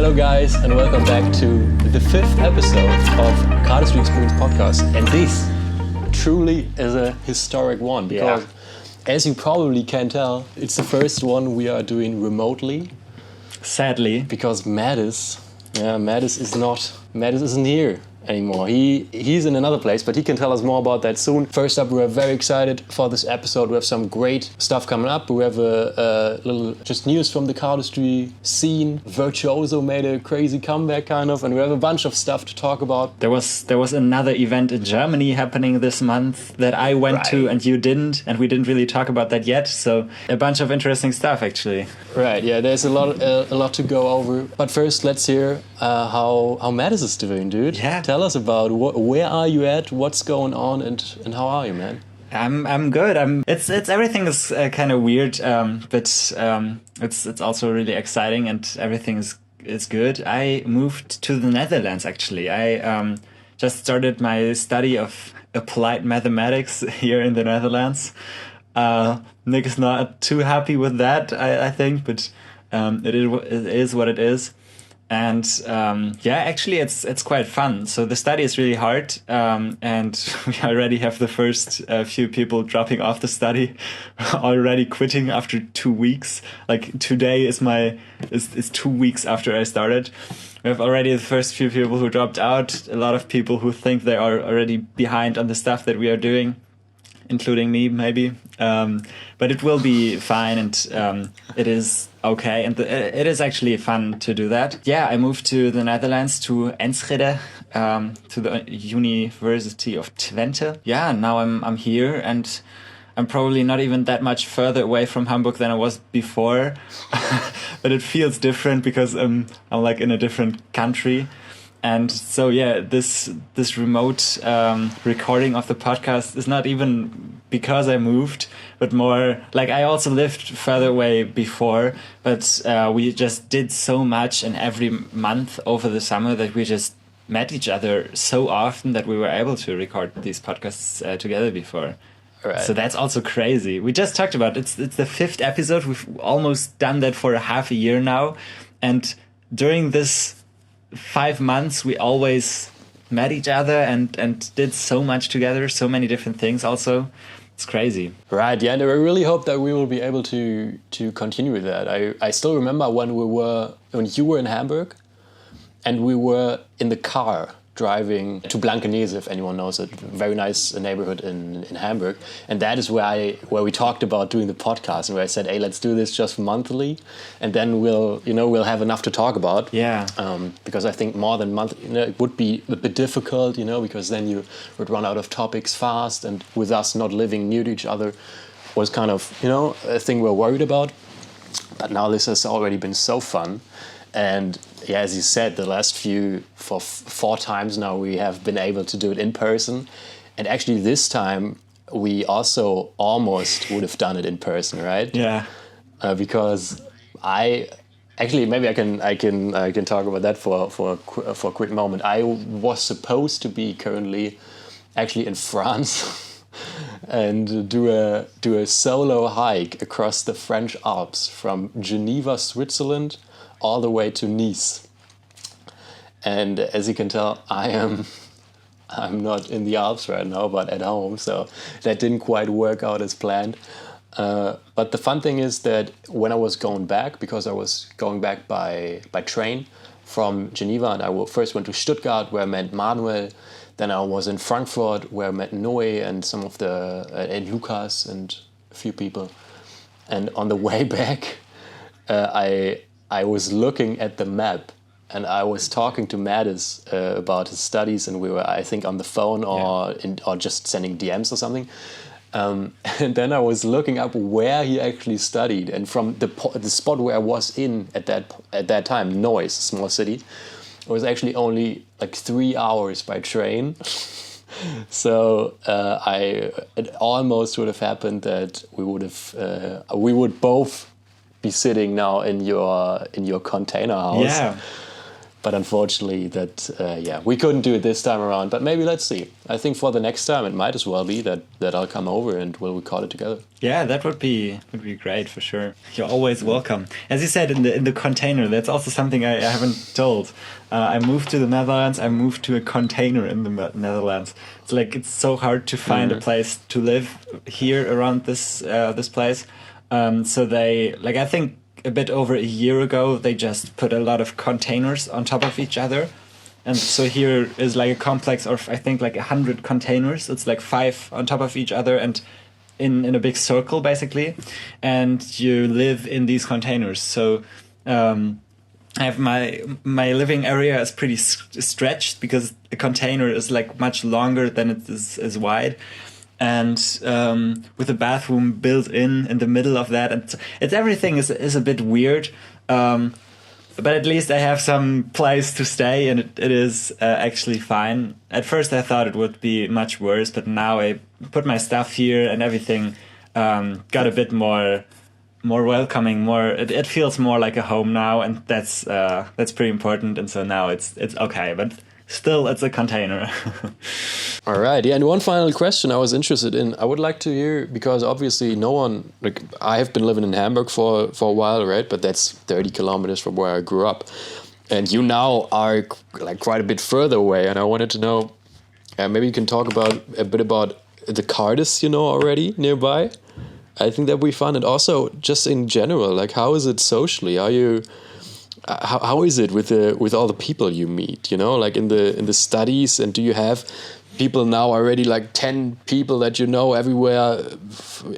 Hello guys, and welcome back to the 5th episode of Cardistry Experience podcast. And this truly is a historic one because, as you probably can tell, it's the first one we are doing remotely. Sadly, because Mattis isn't here anymore. He's in another place, but he can tell us more about that soon. First up, we're very excited for this episode. We have some great stuff coming up. We have a little just news from the Cardistry scene. Virtuoso made a crazy comeback kind of, and we have a bunch of stuff to talk about. there was another event in Germany happening this month that I went to and you didn't, and we didn't really talk about that yet. So a bunch of interesting stuff actually. Right, yeah, there's a lot to go over. But first, let's hear how Mattis is doing, dude. Yeah. Tell us about where are you at, what's going on, and how are you, man? I'm good. It's everything is kind of weird, but it's also really exciting, and everything is good. I moved to the Netherlands actually. I just started my study of applied mathematics here in the Netherlands. Nick is not too happy with that, I think, but it is what it is. And actually, it's quite fun. So the study is really hard, and we already have the first few people dropping off the study, already quitting after 2 weeks. Like today is 2 weeks after I started. We have already the first few people who dropped out. A lot of people who think they are already behind on the stuff that we are doing, including me, maybe. But it will be fine, and it is okay. And it is actually fun to do that. Yeah, I moved to the Netherlands, to Enschede, to the University of Twente. Yeah, now I'm here, and I'm probably not even that much further away from Hamburg than I was before. But it feels different because I'm like in a different country. And so, yeah, this remote recording of the podcast is not even because I moved, but more like I also lived further away before, but we just did so much in every month over the summer that we just met each other so often that we were able to record these podcasts together before. Right. So that's also crazy. We just talked about it's the 5th episode. We've almost done that for half a year now. And during this 5 months, we always met each other and did so much together, so many different things also. It's crazy. Right, yeah, and I really hope that we will be able to continue with that. I still remember when you were in Hamburg and we were in the car driving to Blankenese, if anyone knows it, very nice neighborhood in Hamburg. And that is where we talked about doing the podcast, and where I said, hey, let's do this just monthly, and then we'll have enough to talk about. Yeah. Because I think more than monthly, it would be a bit difficult, because then you would run out of topics fast, and with us not living near to each other was kind of, a thing we're worried about. But now this has already been so fun. And yeah, as you said, the last for 4 times now, we have been able to do it in person. And actually this time we also almost would have done it in person, right? Yeah. Because maybe I can talk about that for a quick moment. I was supposed to be currently actually in France and do a solo hike across the French Alps from Geneva, Switzerland, all the way to Nice. And as you can tell, I'm not in the Alps right now, but at home, so that didn't quite work out as planned. But the fun thing is that when I was going back, because I was going back by train from Geneva, and I first went to Stuttgart, where I met Manuel. Then I was in Frankfurt, where I met Noe and some of and Lucas and a few people. And on the way back, I was looking at the map, and I was talking to Mattis about his studies, and we were, I think, on the phone or just sending DMs or something. And then I was looking up where he actually studied, and from the spot where I was in at that time, Neuss, a small city, it was actually only like 3 hours by train. So it almost would have happened that we would both be sitting now in your container house. Yeah. But unfortunately, we couldn't do it this time around. But maybe let's see. I think for the next time, it might as well be that I'll come over and we'll record it together. Yeah, that would be great for sure. You're always welcome. As you said in the container, that's also something I haven't told. I moved to the Netherlands. I moved to a container in the Netherlands. It's so hard to find a place to live here around this place. So they I think a bit over a year ago they just put a lot of containers on top of each other, and so here is a complex of I think 100 containers. It's 5 on top of each other and in a big circle basically, and you live in these containers. So I have my living area is pretty stretched because the container is much longer than it is wide, and with a bathroom built in the middle of that, and everything is a bit weird. But at least I have some place to stay, and it is actually fine. At first I thought it would be much worse, but now I put my stuff here and everything got a bit more welcoming. It feels more like a home now, and that's pretty important. And so now it's okay, but still it's a container. All right, yeah. And one final question I was interested in. I would like to hear, because obviously no one, I have been living in Hamburg for a while, right? But that's 30 kilometers from where I grew up, and you now are quite a bit further away. And I wanted to know, maybe you can talk a bit about the Cardists already nearby. I think that would be fun, and also just in general, how is it socially? Are you? How is it with all the people you meet? In the studies, and do you have people now already 10 people that everywhere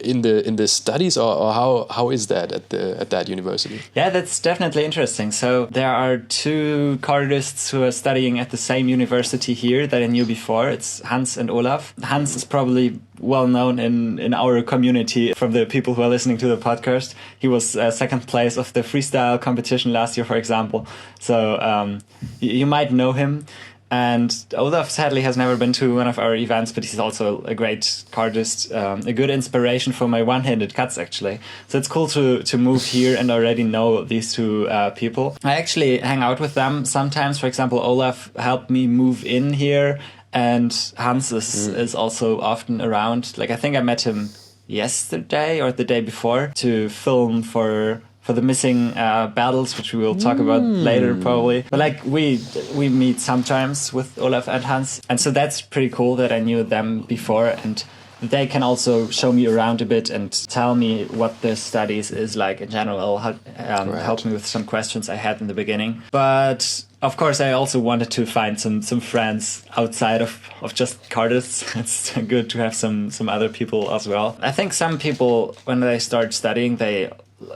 in the studies, or how is that at that university? Yeah, that's definitely interesting. So there are 2 Cardists who are studying at the same university here that I knew before. It's Hans and Olaf. Hans is probably well known in our community from the people who are listening to the podcast. He was second place of the freestyle competition last year, for example. So you might know him. And Olaf sadly has never been to one of our events, but he's also a great cardist, a good inspiration for my one-handed cuts, actually. So it's cool to move here and already know these 2 people. I actually hang out with them sometimes. For example, Olaf helped me move in here, and Hans is also often around. I think I met him yesterday or the day before to film for the missing battles, which we will talk about later probably. But we meet sometimes with Olaf and Hans, and so that's pretty cool that I knew them before, and they can also show me around a bit and tell me what the studies is like in general, help me with some questions I had in the beginning. But of course I also wanted to find some friends outside of just cardists. It's good to have some other people as well. I think some people, when they start studying,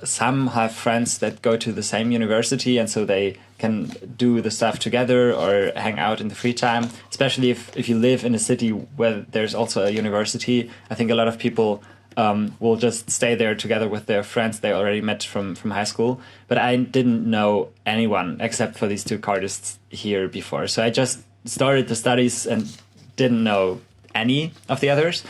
some have friends that go to the same university, and so they can do the stuff together or hang out in the free time, especially if you live in a city where there's also a university. I think a lot of people will just stay there together with their friends they already met from high school. But I didn't know anyone except for these 2 cardists here before. So I just started the studies and didn't know any of the others.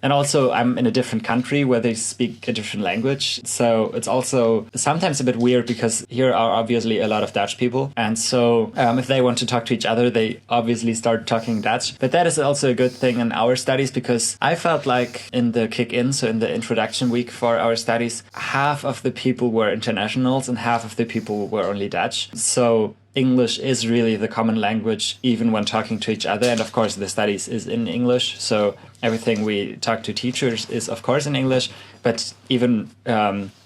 And also, I'm in a different country where they speak a different language. So it's also sometimes a bit weird because here are obviously a lot of Dutch people. And so if they want to talk to each other, they obviously start talking Dutch. But that is also a good thing in our studies, because I felt like in the kick-in, so in the introduction week for our studies, half of the people were internationals and half of the people were only Dutch. So English is really the common language, even when talking to each other. And of course, the studies is in English. So everything we talk to teachers is, of course, in English. But even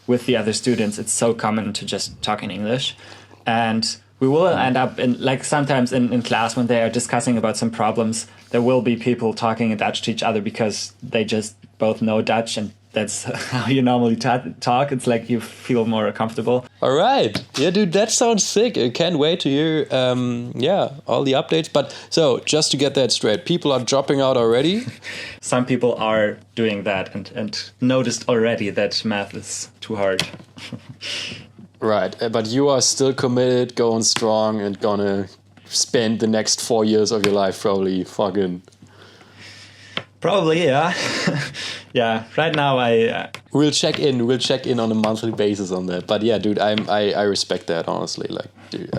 with the other students, it's so common to just talk in English. And we will end up in, sometimes in class when they are discussing about some problems, there will be people talking in Dutch to each other because they just both know Dutch, and that's how you normally talk. It's you feel more comfortable. All right. Yeah, dude, that sounds sick. I can't wait to hear, all the updates. But so just to get that straight, people are dropping out already? Some people are doing that and noticed already that math is too hard. Right. But you are still committed, going strong, and gonna spend the next 4 years of your life probably fucking... Probably, yeah. Yeah, right now We'll check in. We'll check in on a monthly basis on that. But yeah, dude, I respect that honestly. Like, dude,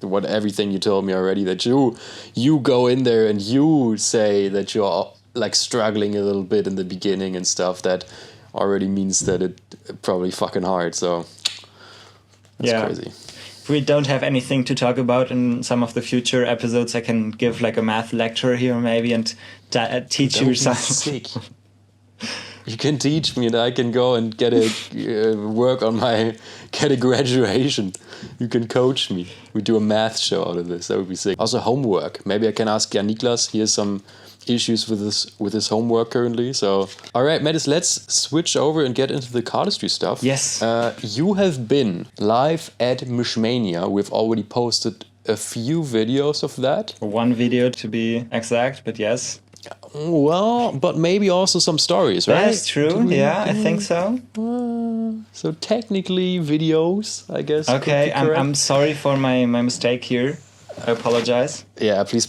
what everything you told me already, that you go in there and you say that you're like struggling a little bit in the beginning and stuff. That already means that it probably fucking hard. So that's crazy. If we don't have anything to talk about in some of the future episodes, I can give like a math lecture here maybe and teach you something. You can teach me and I can go and get a get a graduation. You can coach me. We do a math show out of this. That would be sick. Also homework. Maybe I can ask Jan Niklas. He has some issues with his homework currently. So, all right, Mattis, let's switch over and get into the cardistry stuff. Yes. You have been live at Mischmania. We've already posted a few videos of that. One video to be exact, but yes. Well, but maybe also some stories, right? That's true. I think so. So technically videos, I guess. Okay, I'm sorry for my mistake here. I apologize. Yeah, please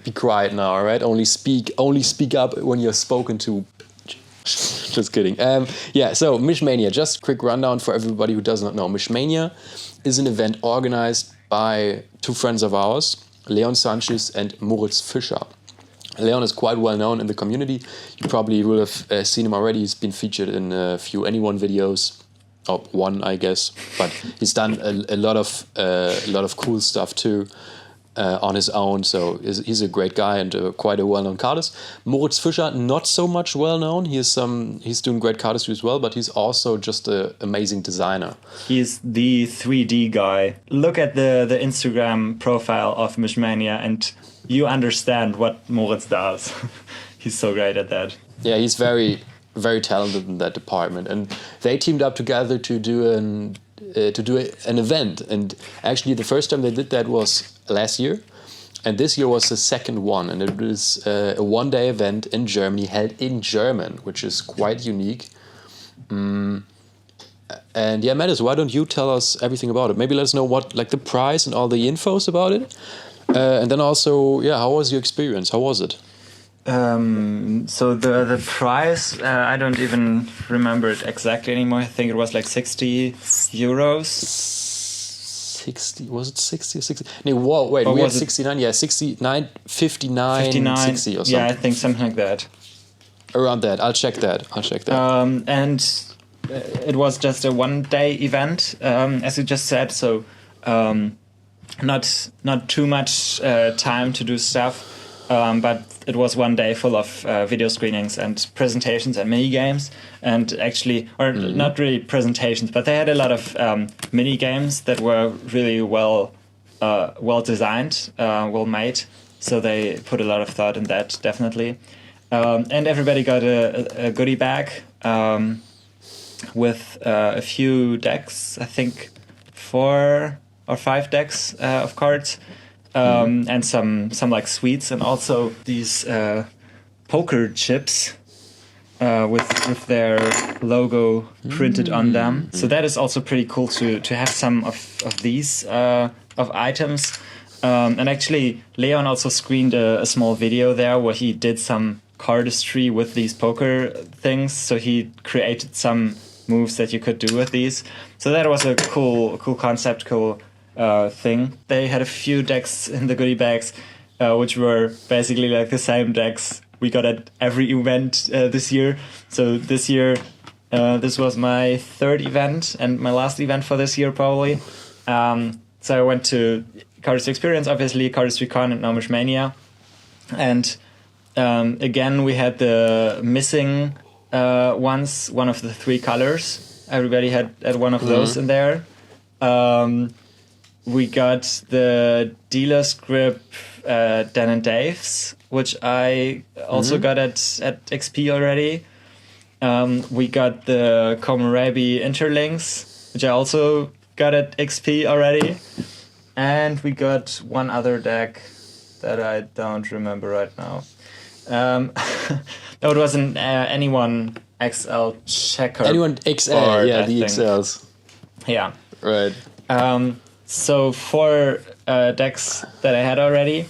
be quiet now, all right? Only speak up when you're spoken to. Just kidding. So Mischmania, just quick rundown for everybody who does not know. Mischmania is an event organized by two friends of ours, Leon Sanchez and Moritz Fischer. Leon is quite well known in the community. You probably will have seen him already. He's been featured in a few Anyone videos, or one, I guess. But he's done a lot of cool stuff too on his own. So he's a great guy and quite a well-known cardist. Moritz Fischer, not so much well-known. He's doing great cardistry as well, but he's also just an amazing designer. He's the 3D guy. Look at the Instagram profile of Mischmania and you understand what Moritz does. He's so great at that. Yeah, he's very, very talented in that department. And they teamed up together to do an event. And actually, the first time they did that was last year. And this year was the second one. And it was a one-day event in Germany, held in German, which is quite unique. And yeah, Mattis, why don't you tell us everything about it? Maybe let us know what, like, the price and all the infos about it. And then also, how was your experience? How was it? So the price, I don't even remember it exactly anymore. I think it was like 60 euros. 60, was it 60 or 60? No, whoa, wait, we had 69, 69, 59, 60 or something. Yeah, I think something like that. Around that, I'll check that. And it was just a one-day event, as you just said, so not too much time to do stuff. But it was one day full of video screenings and presentations and mini games, and actually, or not really presentations, but they had a lot of mini games that were really well designed, well made. So they put a lot of thought in that, definitely. And everybody got a goodie bag with a few decks. I think 4 or 5 decks of cards. And some like sweets, and also these poker chips with their logo printed on them. So that is also pretty cool to have some of these of items. And actually, Leon also screened a small video there where he did some cardistry with these poker things. So he created some moves that you could do with these. So that was a cool concept, cool thing. They had a few decks in the goodie bags, which were basically like the same decks we got at every event this year. So this year, this was my 3rd event and my last event for this year probably. So I went to Cardistry Experience, obviously, Cardistry Con and now Mischmania. And again, we had the missing ones, one of the 3 colors. Everybody had one of those in there. We got the dealer's grip Dan and Dave's, which I also got at XP already. We got the Komorebi Interlinks, which I also got at XP already. And we got one other deck that I don't remember right now. It was an Anyone XL checker. Anyone XL, board, yeah, the XLs. Yeah. Right. So 4 decks that I had already,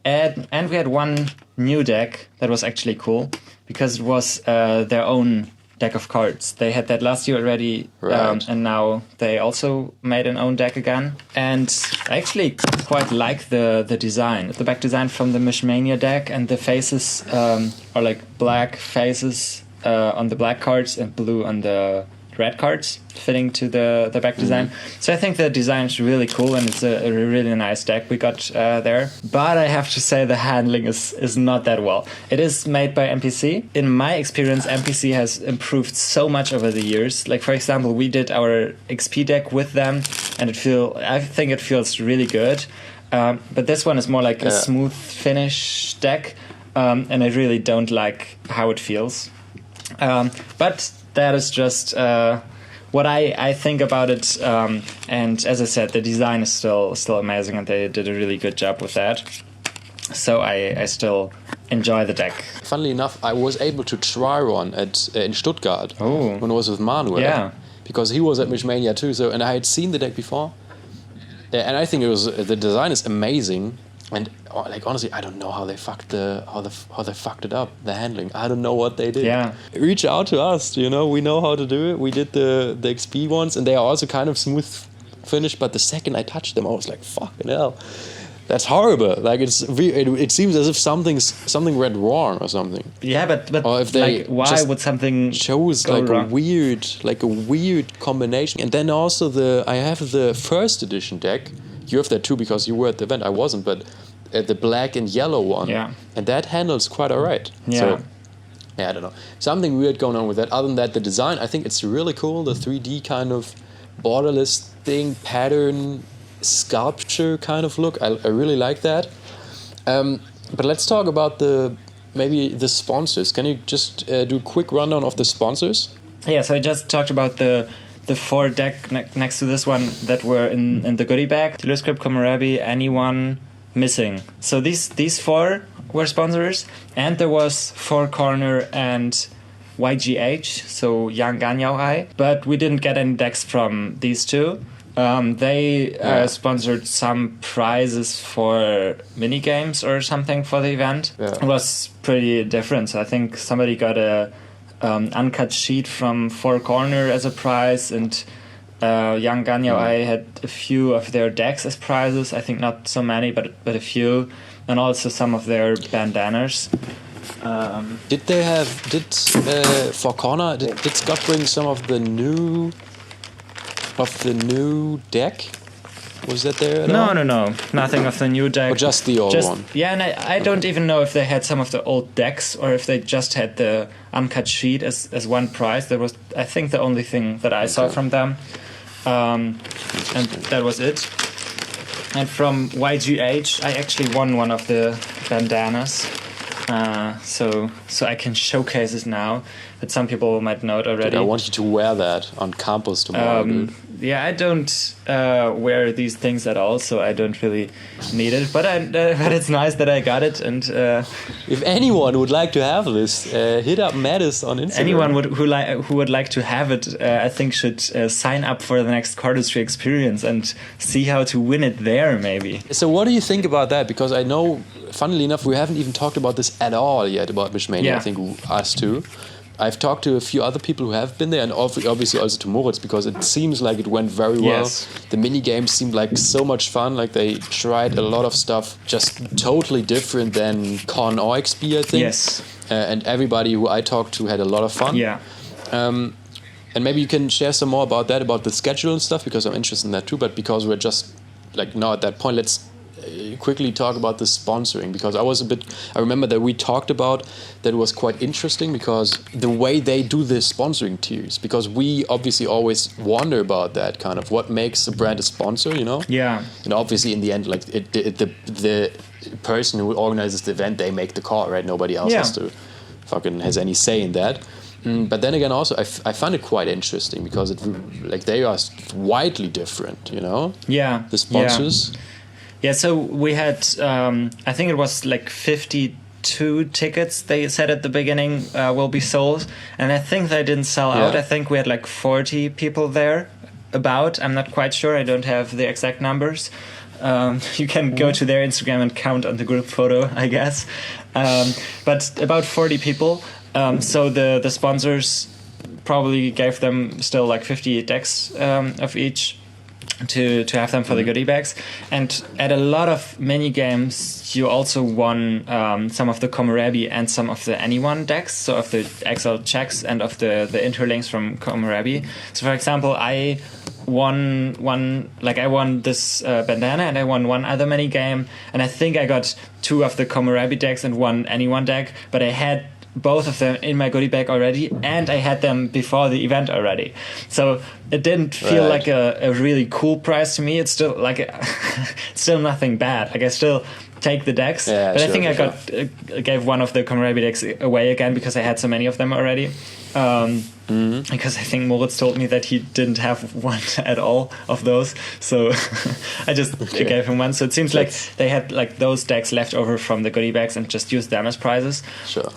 and we had one new deck that was actually cool because it was their own deck of cards. They had that last year already, Right. and now they also made an own deck again. And I actually quite like the design. The back design from the Mischmania deck, and the faces are like black faces on the black cards and blue on the red cards, fitting to the back design. So I think the design is really cool, and it's a really nice deck we got there. But I have to say the handling is not that well. It is made by MPC. In my experience, MPC has improved so much over the years. Like, for example, we did our XP deck with them, and I think it feels really good. But this one is more like a smooth finish deck, and I really don't like how it feels. But that is just what I think about it. And as I said, the design is still amazing, and they did a really good job with that. So I still enjoy the deck. Funnily enough, I was able to try one in Stuttgart when I was with Manuel. Yeah. Because he was at Mischmania too. So, and I had seen the deck before. And I think the design is amazing. And like, honestly, I don't know how they fucked it up, the handling. I don't know what they did. Yeah. Reach out to us, we know how to do it. We did the XP ones, and they are also kind of smooth finish, but the second I touched them, I was like, fucking hell. That's horrible. Like, it seems as if something went wrong or something. Yeah, but or if they like, why would something chose go like wrong? a weird combination. And then also I have the first edition deck. You have that too because you were at the event. I wasn't, but the black and yellow one. Yeah. And that handles quite alright. Yeah. So, I don't know. Something weird going on with that. Other than that, the design, I think it's really cool. The 3D kind of borderless thing, pattern, sculpture kind of look. I really like that. But let's talk about maybe the sponsors. Can you just do a quick rundown of the sponsors? Yeah, so I just talked about the 4 deck next to this one that were in the goodie bag. Telescript, Komorebi, anyone missing. So these 4 were sponsors, and there was Four Corner and YGH, so Yang Ganyao Ai, but we didn't get any decks from these 2. They sponsored some prizes for mini games or something for the event. Yeah. It was pretty different. So I think somebody got a uncut sheet from Four Corner as a prize, and Yang Ganyao Ai had a few of their decks as prizes. I think not so many, but a few, and also some of their bandanas. Did For Corner, did Scott bring some of the new deck? Was that there at all? No, nothing of the new deck. Or just the old one? Yeah, and I don't even know if they had some of the old decks or if they just had the uncut sheet as one prize. That was, I think, the only thing that I saw from them. And that was it. And from YGH, I actually won one of the bandanas. So I can showcase it now, but some people might know it already. Dude, I want you to wear that on campus tomorrow, dude. Yeah, I don't wear these things at all, so I don't really need it. But but it's nice that I got it. And if anyone would like to have this, hit up Mattis on Instagram. Anyone who would like to have it, I think should sign up for the next Cardistry experience and see how to win it there, maybe. So what do you think about that? Because I know, funnily enough, we haven't even talked about this at all yet, about Mischmania. Yeah. I think us too. I've talked to a few other people who have been there, and obviously also to Moritz, because it seems like it went very well. Yes. The mini games seemed like so much fun. Like, they tried a lot of stuff just totally different than Con or XP, I think. Yes. And everybody who I talked to had a lot of fun. Yeah. And maybe you can share some more about that, about the schedule and stuff, because I'm interested in that too. But because we're just like now at that point, let's quickly talk about the sponsoring, because I remember that we talked about that it was quite interesting, because the way they do the sponsoring tiers, because we obviously always wonder about that kind of what makes a brand a sponsor, Yeah. And obviously in the end, like the person who organizes the event, they make the call, right? Nobody else has any say in that. But then again, also I find it quite interesting, because they are widely different, Yeah. the sponsors. Yeah, so we had, I think it was like 52 tickets they said at the beginning will be sold. And I think they didn't sell out. I think we had like 40 people there about. I'm not quite sure. I don't have the exact numbers. You can go to their Instagram and count on the group photo, I guess. But about 40 people. So the sponsors probably gave them still like 50 decks of each to have them for the goodie bags. And at a lot of mini games, you also won some of the Komorebi and some of the Anyone decks, so of the Exile checks and of the interlinks from Komorebi. So for example, I won this bandana, and I won one other mini game, and I think I got 2 of the Komorebi decks and 1 Anyone deck, but I had both of them in my goodie bag already, and I had them before the event already. So it didn't feel like a really cool prize to me. It's still like still nothing bad. Like I still take the decks, but I think I gave one of the Komorebi decks away again because I had so many of them already. Because I think Moritz told me that he didn't have one at all of those, so I just gave him one. So it seems like they had like those decks left over from the goodie bags and just used them as prizes. Sure.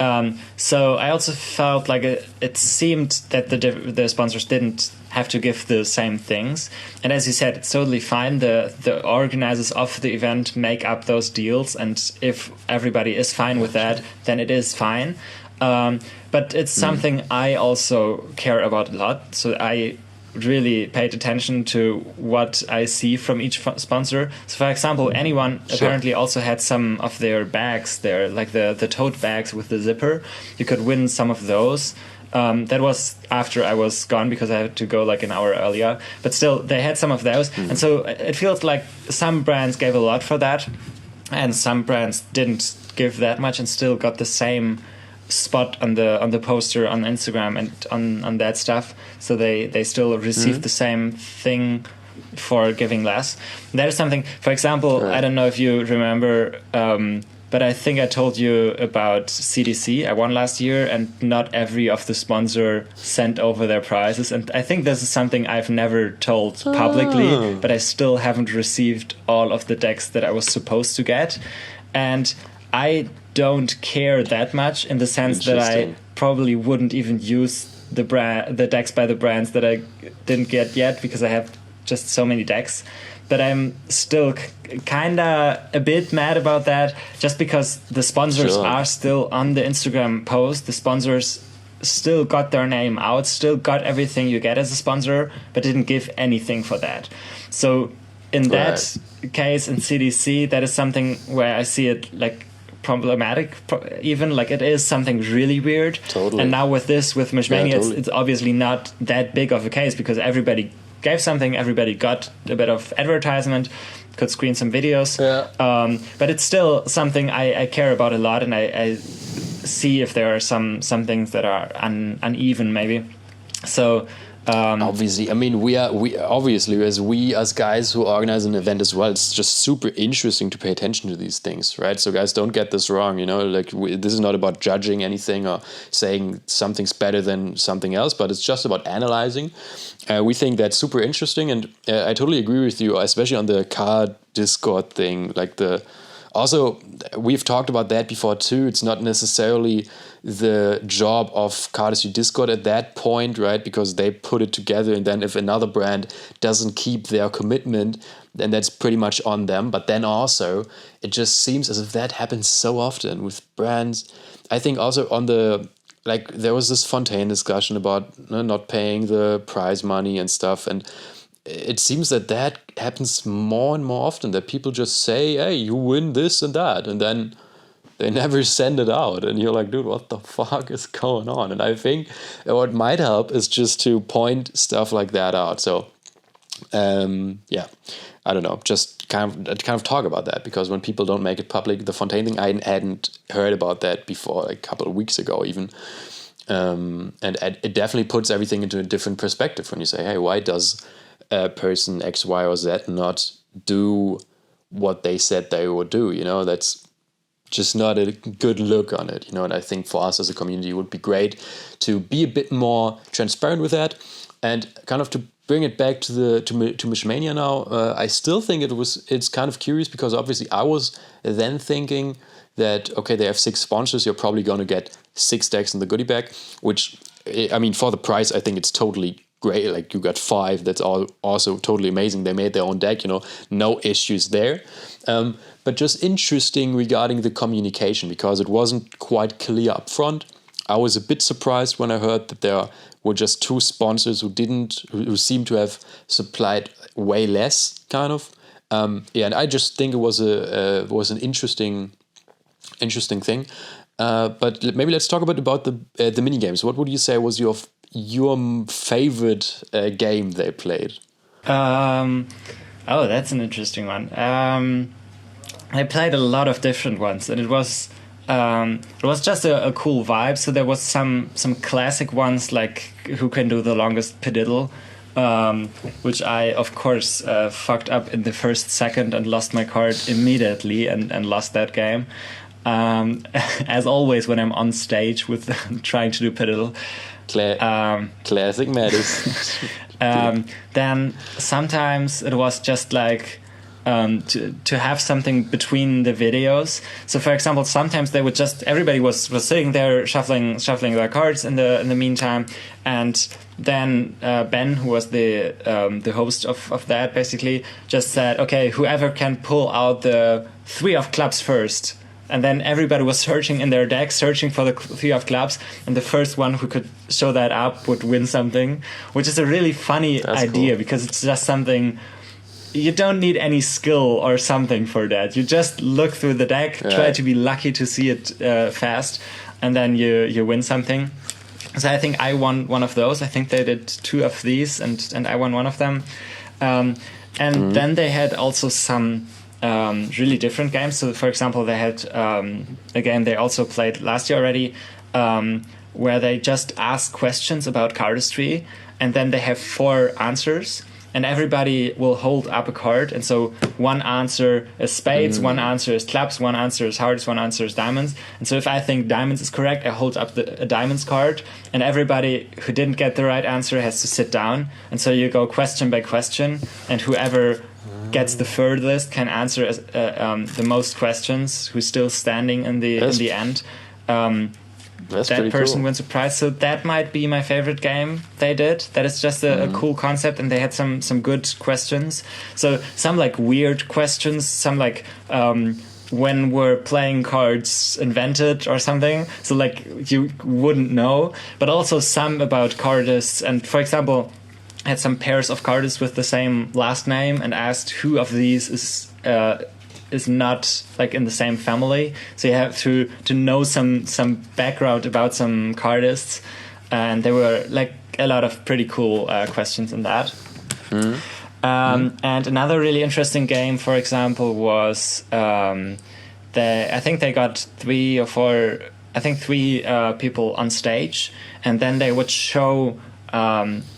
So I also felt like it seemed that the sponsors didn't have to give the same things, and as you said, it's totally fine. The organizers of the event make up those deals, and if everybody is fine with that, then it is fine. But it's something I also care about a lot. So I really paid attention to what I see from each sponsor. So for example, Anyone apparently also had some of their bags there, like the tote bags with the zipper. You could win some of those. That was after I was gone because I had to go like an hour earlier. But still, they had some of those. And so it feels like some brands gave a lot for that, and some brands didn't give that much and still got the same spot on the poster on Instagram and on that stuff, so they still received the same thing for giving less. That is something, for example, I don't know if you remember, but I think I told you about CDC. I won last year, and not every of the sponsor sent over their prizes, and I think this is something I've never told publicly, but I still haven't received all of the decks that I was supposed to get, and I don't care that much, in the sense that I probably wouldn't even use the decks by the brands that I didn't get yet, because I have just so many decks. But I'm still kinda a bit mad about that, just because the sponsors are still on the Instagram post. The sponsors still got their name out, still got everything you get as a sponsor, but didn't give anything for that. So in that case, in CDC, that is something where I see it like problematic, even like it is something really weird. And now with Mischmania, it's obviously not that big of a case, because everybody gave something, everybody got a bit of advertisement, could screen some videos, but it's still something I care about a lot, and I see if there are some things that are uneven maybe. So obviously, I mean, we obviously, as guys who organize an event as well, it's just super interesting to pay attention to these things, right? So guys, don't get this wrong, like this is not about judging anything or saying something's better than something else, but it's just about analyzing. We think that's super interesting, and I totally agree with you, especially on the card Discord thing. Also, we've talked about that before too. It's not necessarily the job of Cardistry Discord at that point, right? Because they put it together, and then if another brand doesn't keep their commitment, then that's pretty much on them. But then also, it just seems as if that happens so often with brands. I think also on there was this Fontaine discussion about not paying the prize money and stuff, and it seems that happens more and more often, that people just say, hey, you win this and that, and then they never send it out, and you're like, dude, what the fuck is going on? And I think what might help is just to point stuff like that out. So I don't know, just kind of talk about that, because when people don't make it public, the Fontaine thing, I hadn't heard about that before, like a couple of weeks ago even. And it definitely puts everything into a different perspective when you say, hey, why does person X, Y, or Z not do what they said they would do? That's just not a good look on it, and I think for us as a community, it would be great to be a bit more transparent with that, and kind of to bring it back to Mischmania now. I still think it's kind of curious, because obviously I was then thinking that, okay, they have 6 sponsors, you're probably going to get 6 decks in the goodie bag, which, I mean, for the price, I think it's totally great. Like, you got 5, that's all also totally amazing. They made their own deck, no issues there. But just interesting regarding the communication, because it wasn't quite clear up front. I was a bit surprised when I heard that there were just 2 sponsors who seemed to have supplied way less, kind of. And I just think it was an interesting thing. But maybe let's talk about the mini games. What would you say was your favorite game they played? Oh, that's an interesting one. I played a lot of different ones, and it was just a cool vibe. So there was some classic ones, like Who Can Do the Longest Padiddle, which I, of course, fucked up in the first second and lost my card immediately and lost that game. As always, when I'm on stage with trying to do Padiddle. Classic Mattis. Then sometimes it was just like to have something between the videos. So, for example, sometimes they would everybody was sitting there shuffling their cards in the meantime, and then Ben, who was the host of that, basically just said, okay, whoever can pull out the 3 of clubs first. And then everybody was searching in their deck, searching for the 3 of clubs, and the first one who could show that up would win something, which is a really funny idea, cool. Because it's just something, you don't need any skill or something for that. You just look through the deck, try to be lucky to see it fast, and then you win something. So I think I won one of those. I think they did 2 of these, and I won one of them. Then they had also some really different games. So, for example, they had a game they also played last year already, where they just ask questions about cardistry, and then they have 4 answers, and everybody will hold up a card. And so one answer is spades, one answer is clubs, one answer is hearts, one answer is diamonds. And so if I think diamonds is correct, I hold up a diamonds card, and everybody who didn't get the right answer has to sit down. And so you go question by question, and whoever gets the furthest can answer the most questions, who's still standing in the end. That person cool. wins a prize. So that might be my favorite game they did. That is just a cool concept, and they had some good questions. So some like weird questions, some like when were playing cards invented or something. So like you wouldn't know, but also some about cardists. And for example, I had some pairs of cardists with the same last name and asked who of these is not like in the same family. So you have to know some background about some cardists, and there were like a lot of pretty cool questions in that. And another really interesting game, for example, was I think they got 3 or 4, I think 3 people on stage, and then they would show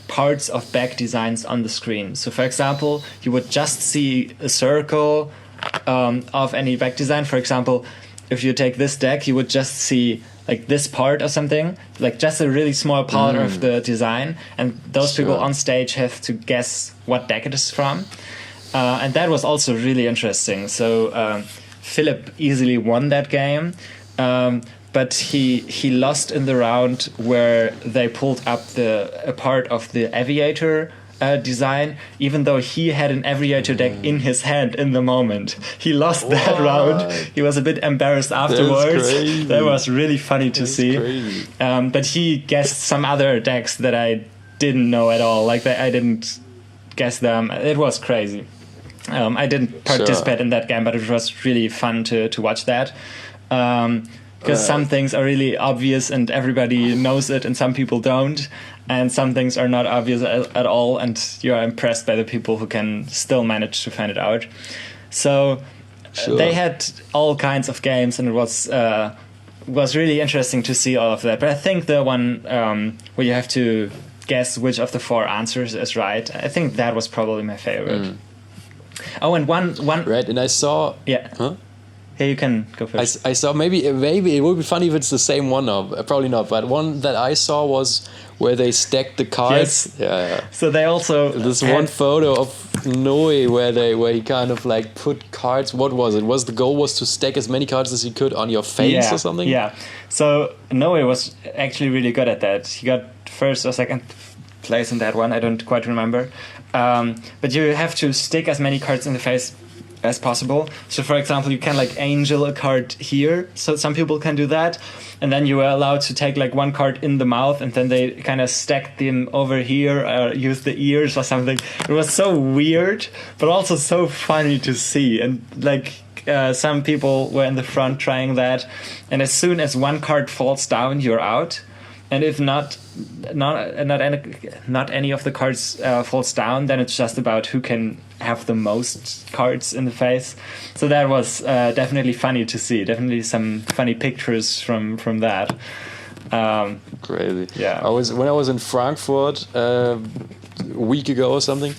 parts of back designs on the screen. So, for example, you would just see a circle of any back design. For example, if you take this deck, you would just see like this part or something, like just a really small part of the design, and those people on stage have to guess what deck it is from. And that was also really interesting. So Philip easily won that game, but he lost in the round where they pulled up a part of the aviator design, even though he had an aviator deck in his hand in the moment. He lost that round. He was a bit embarrassed afterwards. That was really funny to see. But he guessed some other decks that I didn't know at all. Like I didn't guess them. It was crazy. I didn't participate in that game, but it was really fun to watch that. Because some things are really obvious and everybody knows it, and some people don't. And some things are not obvious at all, and you are impressed by the people who can still manage to find it out. So they had all kinds of games, and it was really interesting to see all of that. But I think the one where you have to guess which of the 4 answers is right, I think that was probably my favorite. Oh, and one right, and I saw Huh? Hey, you can go first. I saw maybe it would be funny if it's the same one. No, probably not. But one that I saw was where they stacked the cards. Yes. So they also one photo of Noe where he kind of like put cards. What was it? The goal was to stack as many cards as you could on your face or something? Yeah. So Noe was actually really good at that. He got first or second place in that one. I don't quite remember. But you have to stick as many cards in the face as possible. So for example, you can like angel a card here, so some people can do that, and then you are allowed to take like one card in the mouth, and then they kind of stack them over here, or use the ears or something. It was so weird, but also so funny to see. And like some people were in the front trying that, and as soon as one card falls down, you're out. And if not any of the cards falls down, then it's just about who can have the most cards in the face. So that was definitely funny to see. Definitely some funny pictures from that. Crazy. Yeah. When I was in Frankfurt a week ago or something,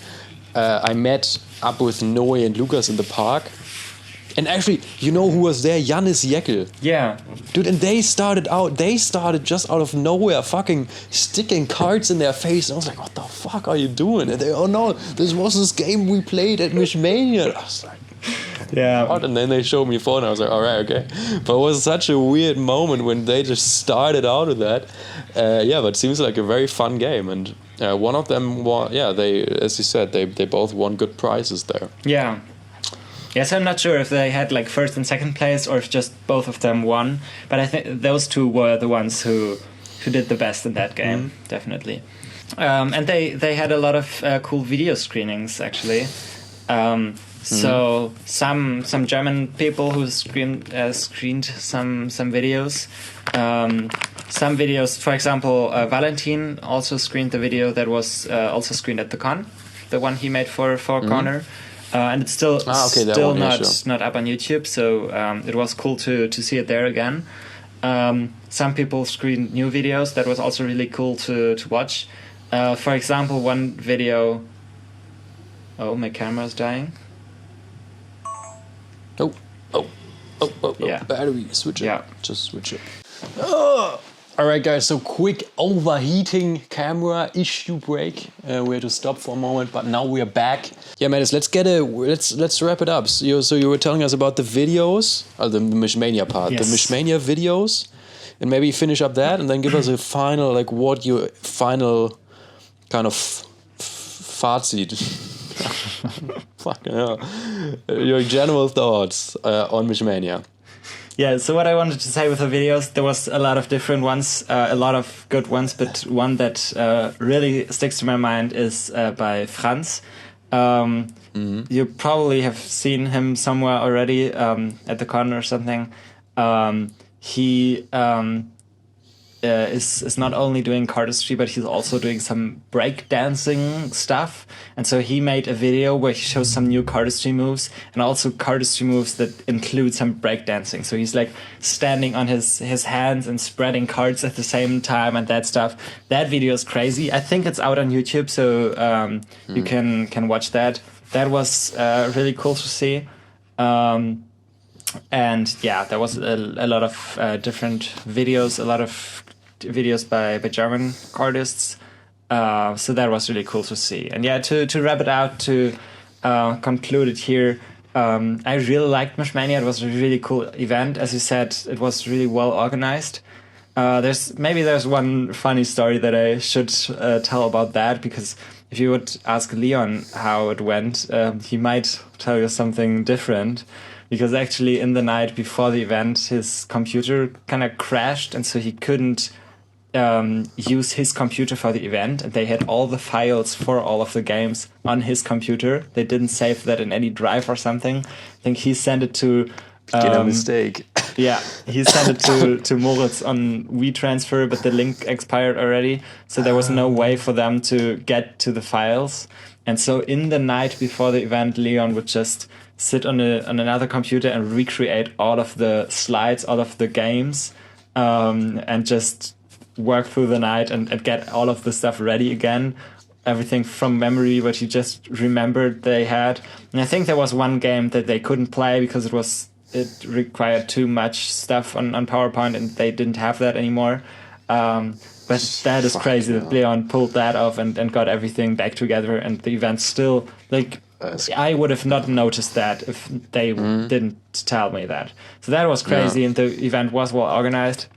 I met up with Noe and Lukas in the park. And actually, you know who was there? Janis Jekyll. Yeah. Dude, and they started just out of nowhere fucking sticking cards in their face. And I was like, what the fuck are you doing? And they, oh no, this was this game we played at Mischmania. I was like, yeah. what? And then they showed me a phone. And I was like, all right, okay. But it was such a weird moment when they just started out of that. But it seems like a very fun game. And one of them, they, as you said, they both won good prizes there. Yeah. Yes, I'm not sure if they had like first and second place or if just both of them won, but I think those two were the ones who did the best in that game, definitely. And they had a lot of cool video screenings actually. So some German people who screened some videos. Some videos, for example, Valentin also screened the video that was also screened at the con, the one he made for Corner. And it's still not up on YouTube, so it was cool to see it there again. Some people screened new videos that was also really cool to watch. For example, one video. Oh, my camera is dying. Oh! Yeah. Battery, switch it. Yeah. Just switch it. Oh! Alright guys, so quick overheating camera issue break. We had to stop for a moment, but now we are back. Yeah, Mattis, let's wrap it up. So you were telling us about the videos, the Mischmania part, yes. The Mischmania videos, and maybe finish up that, and then give us a final, like what your final kind of Fazit. Fucking hell. Your general thoughts on Mischmania. Yeah, so what I wanted to say with the videos, there was a lot of different ones, a lot of good ones, but one that really sticks to my mind is by Franz. You probably have seen him somewhere already at the con or something. He is not only doing cardistry, but he's also doing some breakdancing stuff. And so he made a video where he shows some new cardistry moves and also cardistry moves that include some breakdancing. So he's like standing on his hands and spreading cards at the same time and that stuff. That video is crazy. I think it's out on YouTube, so you can watch that. That was really cool to see. And yeah, there was a lot of different videos, a lot of videos by German cardists. So that was really cool to see. And yeah, to wrap it out, to conclude it here, I really liked Mischmania. It was a really cool event. As you said, it was really well organized. There's one funny story that I should tell about that, because if you would ask Leon how it went, he might tell you something different. Because actually in the night before the event, his computer kind of crashed, and so he couldn't use his computer for the event. And they had all the files for all of the games on his computer. They didn't save that in any drive or something. I think he sent it to... a mistake. Yeah, he sent it to Moritz on WeTransfer, but the link expired already. So there was no way for them to get to the files. And so in the night before the event, Leon would just sit on another computer and recreate all of the slides, all of the games, and just work through the night and get all of the stuff ready again. Everything from memory, what you just remembered they had. And I think there was one game that they couldn't play because it required too much stuff on PowerPoint, and they didn't have that anymore. But that is crazy that Leon pulled that off and got everything back together, and the event still, like, I would have not noticed that if they didn't tell me that. So that was crazy, and the event was well organized.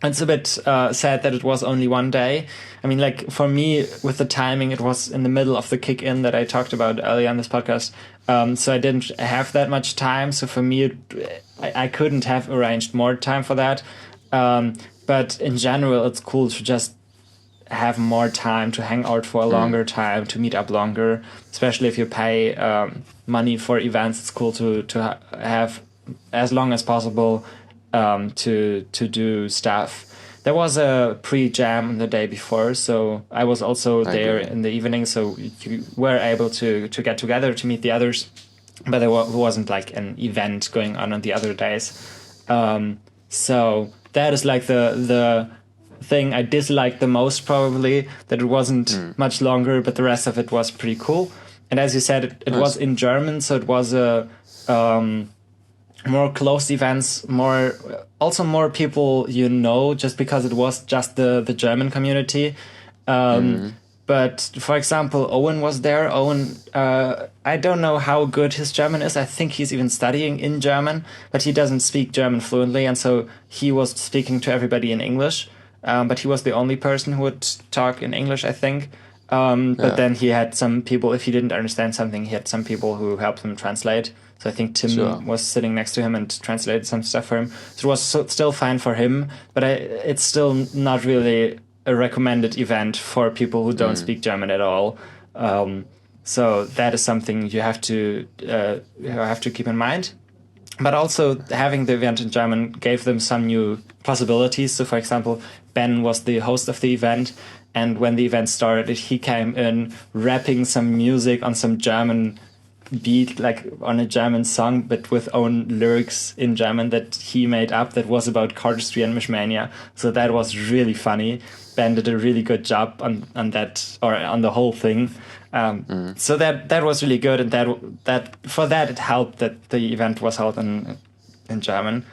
It's a bit sad that it was only one day. I mean, like for me, with the timing, it was in the middle of the kick-in that I talked about earlier on this podcast. So I didn't have that much time. So for me, I couldn't have arranged more time for that. But in general, it's cool to just have more time to hang out for a longer time, to meet up longer, especially if you pay money for events. It's cool to have as long as possible to do stuff. There was a pre-jam the day before, so I was also there in the evening, so you were able to get together to meet the others, but there wasn't like an event going on the other days. So that is like the thing I disliked the most, probably, that it wasn't much longer, but the rest of it was pretty cool. And as you said, it was in German, so it was a more closed events, more people just because it was just the German community. But for example, Owen was there. Owen, I don't know how good his German is. I think he's even studying in German, but he doesn't speak German fluently, and so he was speaking to everybody in English. But he was the only person who would talk in English, I think. But then he had some people, if he didn't understand something, he had some people who helped him translate. So I think Tim was sitting next to him and translated some stuff for him. So it was still fine for him, but it's still not really a recommended event for people who don't speak German at all. So that is something you have to keep in mind. But also having the event in German gave them some new possibilities. So for example, Ben was the host of the event, and when the event started, he came in rapping some music on some German beat, like on a German song, but with own lyrics in German that he made up that was about Cardistry and Mischmania. So that was really funny. Ben did a really good job on that, or on the whole thing. So that was really good, and that for that it helped that the event was held in German.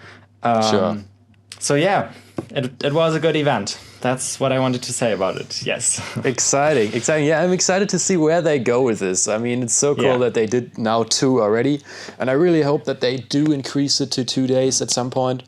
So yeah, it was a good event. That's what I wanted to say about it. Yes. Exciting. Yeah, I'm excited to see where they go with this. I mean, it's so cool that they did now 2 already, and I really hope that they do increase it to 2 days at some point.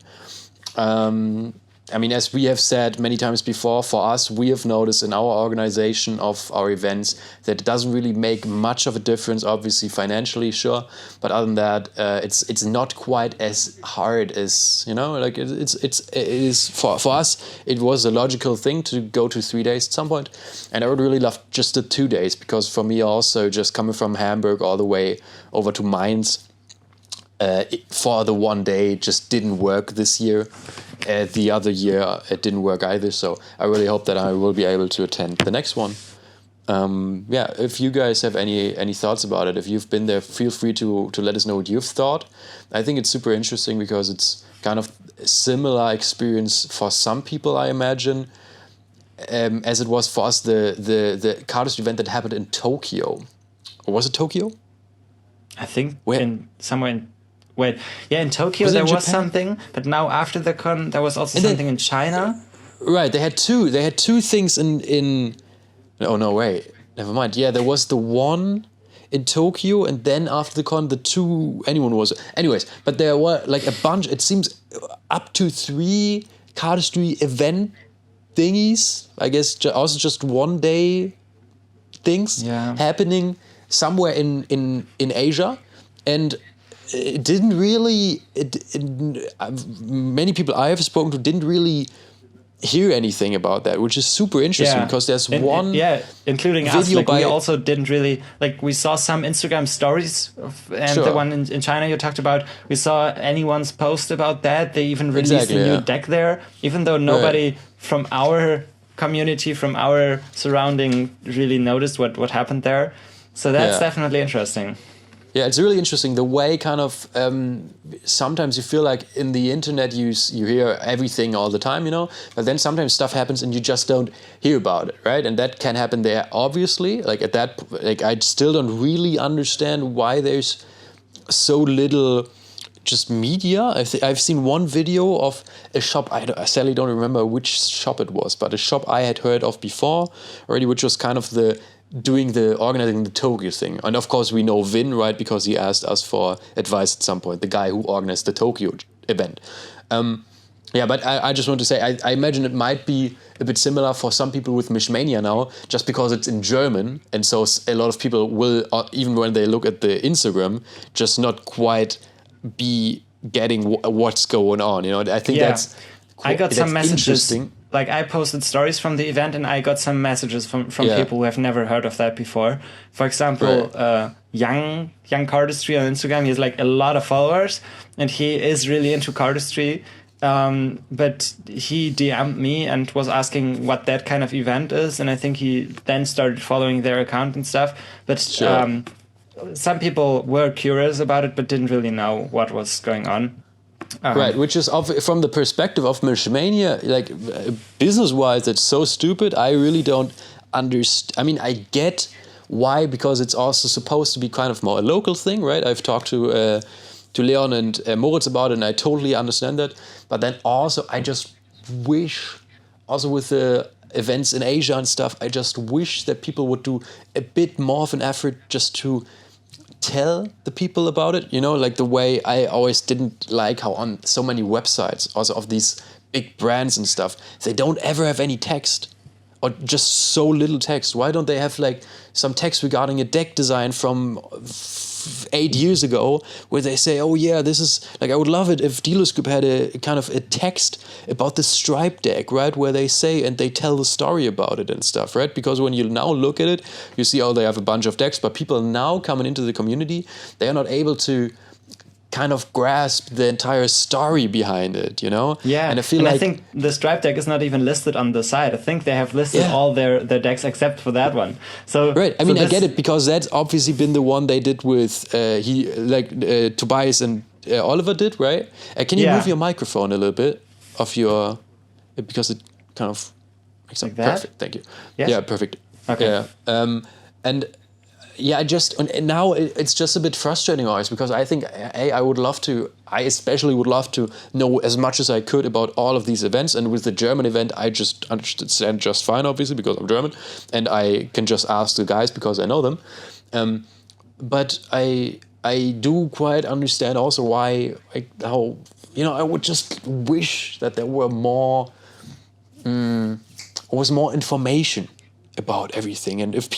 I mean, as we have said many times before, for us, we have noticed in our organization of our events that it doesn't really make much of a difference, obviously financially, sure. But other than that, it's not quite as hard as, like it is for us, it was a logical thing to go to 3 days at some point. And I would really love just the 2 days, because for me also, just coming from Hamburg all the way over to Mainz, for the 1 day just didn't work this year. The other year it didn't work either, so I really hope that I will be able to attend the next one. If you guys have any thoughts about it, if you've been there, feel free to let us know what you've thought. I think it's super interesting because it's kind of a similar experience for some people, I imagine, as it was for us the Cardistry event that happened in Tokyo. Or was it Tokyo? I think somewhere in... Wait, yeah, in Tokyo there was something, but now after the con there was also something in China. Right, they had two things in. Oh no, wait, never mind. Yeah, there was the one in Tokyo, and then after the con, the two. Anyways, but there were like a bunch. It seems up to 3 Cardistry event thingies. I guess also just 1 day things happening somewhere in Asia, and. It didn't really. Many people I have spoken to didn't really hear anything about that, which is super interesting because there's including us. Like we also didn't really we saw some Instagram stories the one in China you talked about. We saw anyone's post about that. They even released a new deck there, even though nobody from our community, from our surrounding, really noticed what happened there. So that's definitely interesting. Yeah, it's really interesting the way kind of sometimes you feel like in the internet you hear everything all the time, but then sometimes stuff happens and you just don't hear about it, right? And that can happen there, obviously. I still don't really understand why there's so little just media. I've seen one video of a shop, I sadly don't remember which shop it was, but a shop I had heard of before already, which was kind of organizing the Tokyo thing. And of course we know Vin, right, because he asked us for advice at some point, the guy who organized the Tokyo event. Yeah, but I just want to say, I imagine it might be a bit similar for some people with Mischmania now, just because it's in German. And so a lot of people will, even when they look at the Instagram, just not quite be getting what's going on. You know, I think that's I got some messages. Interesting. Like I posted stories from the event and I got some messages from people who have never heard of that before. For example, young Cardistry on Instagram, he has like a lot of followers and he is really into Cardistry. But he DM'd me and was asking what that kind of event is, and I think he then started following their account and stuff. But some people were curious about it but didn't really know what was going on. Right, which is from the perspective of Mischmania, like business-wise, it's so stupid. I really don't understand. I mean, I get why, because it's also supposed to be kind of more a local thing, right? I've talked to Leon and Moritz about it, and I totally understand that. But then also, I just wish, also with the events in Asia and stuff, I just wish that people would do a bit more of an effort just to tell the people about it, you know, like the way I always didn't like how on so many websites, also of these big brands and stuff, they don't ever have any text or just so little text. Why don't they have like some text regarding a deck design from 8 years ago where they say, oh yeah, this is like, I would love it if Dealer's Group had a kind of a text about the stripe deck, right, where they say and they tell the story about it and stuff, right? Because when you now look at it, you see, oh, they have a bunch of decks, but people now coming into the community, they are not able to kind of grasp the entire story behind it, you know? Yeah, and I think the stripe deck is not even listed on the site. I think they have listed all their decks except for that one. So right, I mean, I get it, because that's obviously been the one they did with Tobias and Oliver did, right? Can you move your microphone a little bit of your, because it kind of makes like it that? Perfect. Thank you. Yes? Yeah, perfect. Okay. Yeah. And yeah, and now it's just a bit frustrating always, because I think I especially would love to know as much as I could about all of these events. And with the German event, I just understand just fine, obviously, because I'm German, and I can just ask the guys because I know them. But I do quite understand also why, like, how, you know, I would just wish that there were more, was more information about everything. And if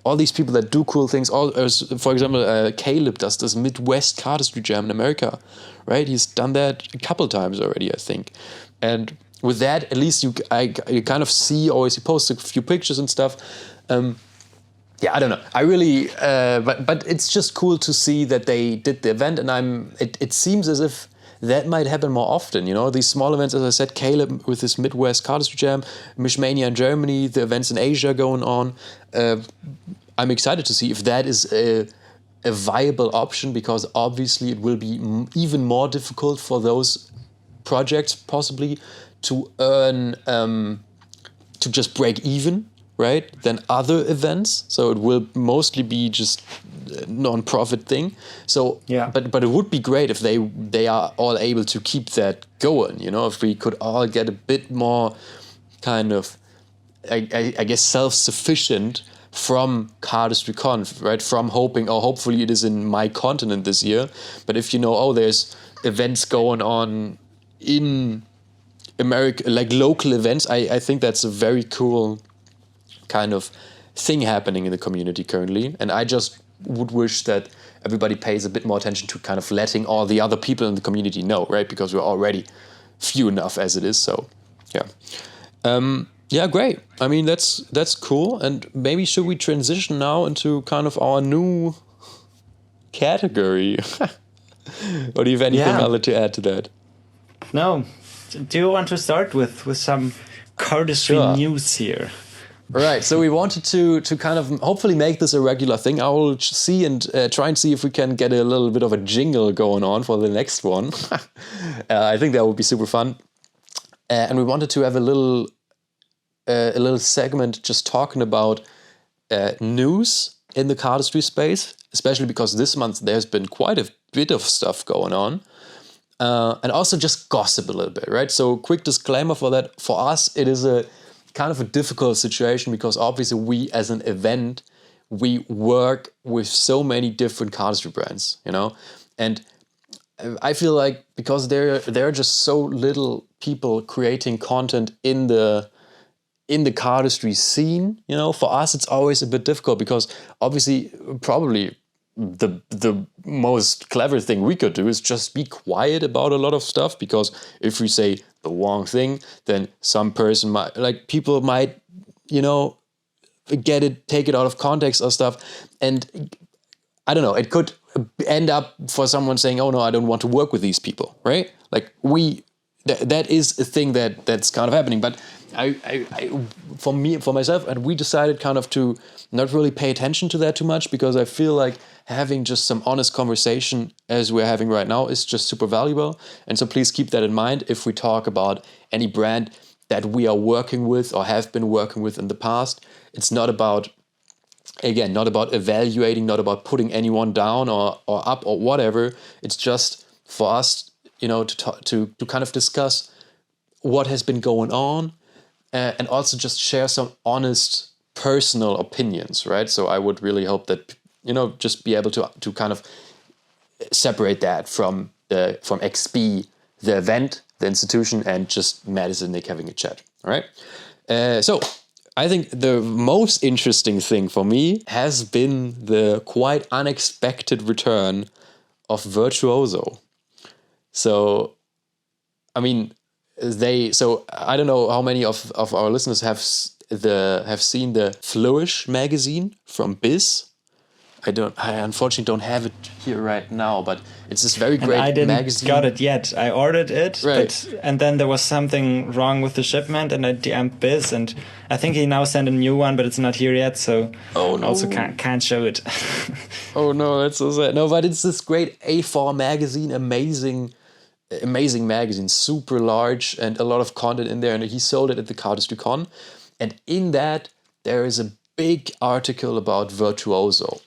all these people that do cool things, for example, Caleb does this Midwest Cardistry Jam in America, right? He's done that a couple times already, I think. And with that, at least you kind of see, always he posts a few pictures and stuff. Yeah, I don't know. I really, but it's just cool to see that they did the event, and it seems as if that might happen more often, you know, these small events, as I said, Caleb with his Midwest Cardistry Jam, Mischmania in Germany, the events in Asia going on. I'm excited to see if that is a viable option, because obviously it will be even more difficult for those projects possibly to earn, to just break even, right, than other events. So it will mostly be just non-profit thing. So yeah, but it would be great if they are all able to keep that going, you know, if we could all get a bit more kind of I guess self-sufficient from Cardistry Conf, right, from hopefully it is in my continent this year, but if you know, oh, there's events going on in America, like local events, I think that's a very cool kind of thing happening in the community currently. And I just would wish that everybody pays a bit more attention to kind of letting all the other people in the community know, right? Because we're already few enough as it is. So, yeah. Yeah, great. I mean, that's cool. And maybe should we transition now into kind of our new category? Or do you have anything other to add to that? No. Do you want to start with some Cardistry news here? Right, so we wanted to kind of hopefully make this a regular thing. I will see and try and see if we can get a little bit of a jingle going on for the next one. I think that would be super fun. And we wanted to have a little segment just talking about news in the cardistry space, especially because this month there's been quite a bit of stuff going on. And also just gossip a little bit, right? So quick disclaimer for that. For us, it is a kind of a difficult situation, because obviously we as an event, we work with so many different cardistry brands, you know, and I feel like because there are just so little people creating content in the cardistry scene. For us it's always a bit difficult, because obviously probably the most clever thing we could do is just be quiet about a lot of stuff, because if we say the wrong thing, then some person people might take it out of context or stuff, and I don't know, it could end up for someone saying, oh no, I don't want to work with these people, right? That is a thing that's kind of happening. But for myself, and we decided kind of to not really pay attention to that too much, because I feel like having just some honest conversation as we're having right now is just super valuable. And so please keep that in mind if we talk about any brand that we are working with or have been working with in the past. It's not about, again, not about evaluating, not about putting anyone down or up or whatever. It's just for us, to kind of discuss what has been going on, and also just share some honest personal opinions, right? So I would really hope that, just be able to kind of separate that from XP, the event, the institution, and just Mattis and Nick having a chat, all right? So I think the most interesting thing for me has been the quite unexpected return of Virtuoso. So, I mean, so I don't know how many of our listeners have seen the Flourish magazine from Biz. I unfortunately don't have it here right now, but it's this very great magazine. I didn't got it yet. I ordered it, right. And then there was something wrong with the shipment, and I DM'd Biz, and I think he now sent a new one, but it's not here yet, so also can't show it. Oh no, that's so sad. No, but it's this great A4 magazine, amazing magazine, super large, and a lot of content in there, and he sold it at the Cardistry Con, and in that there is a big article about Virtuoso,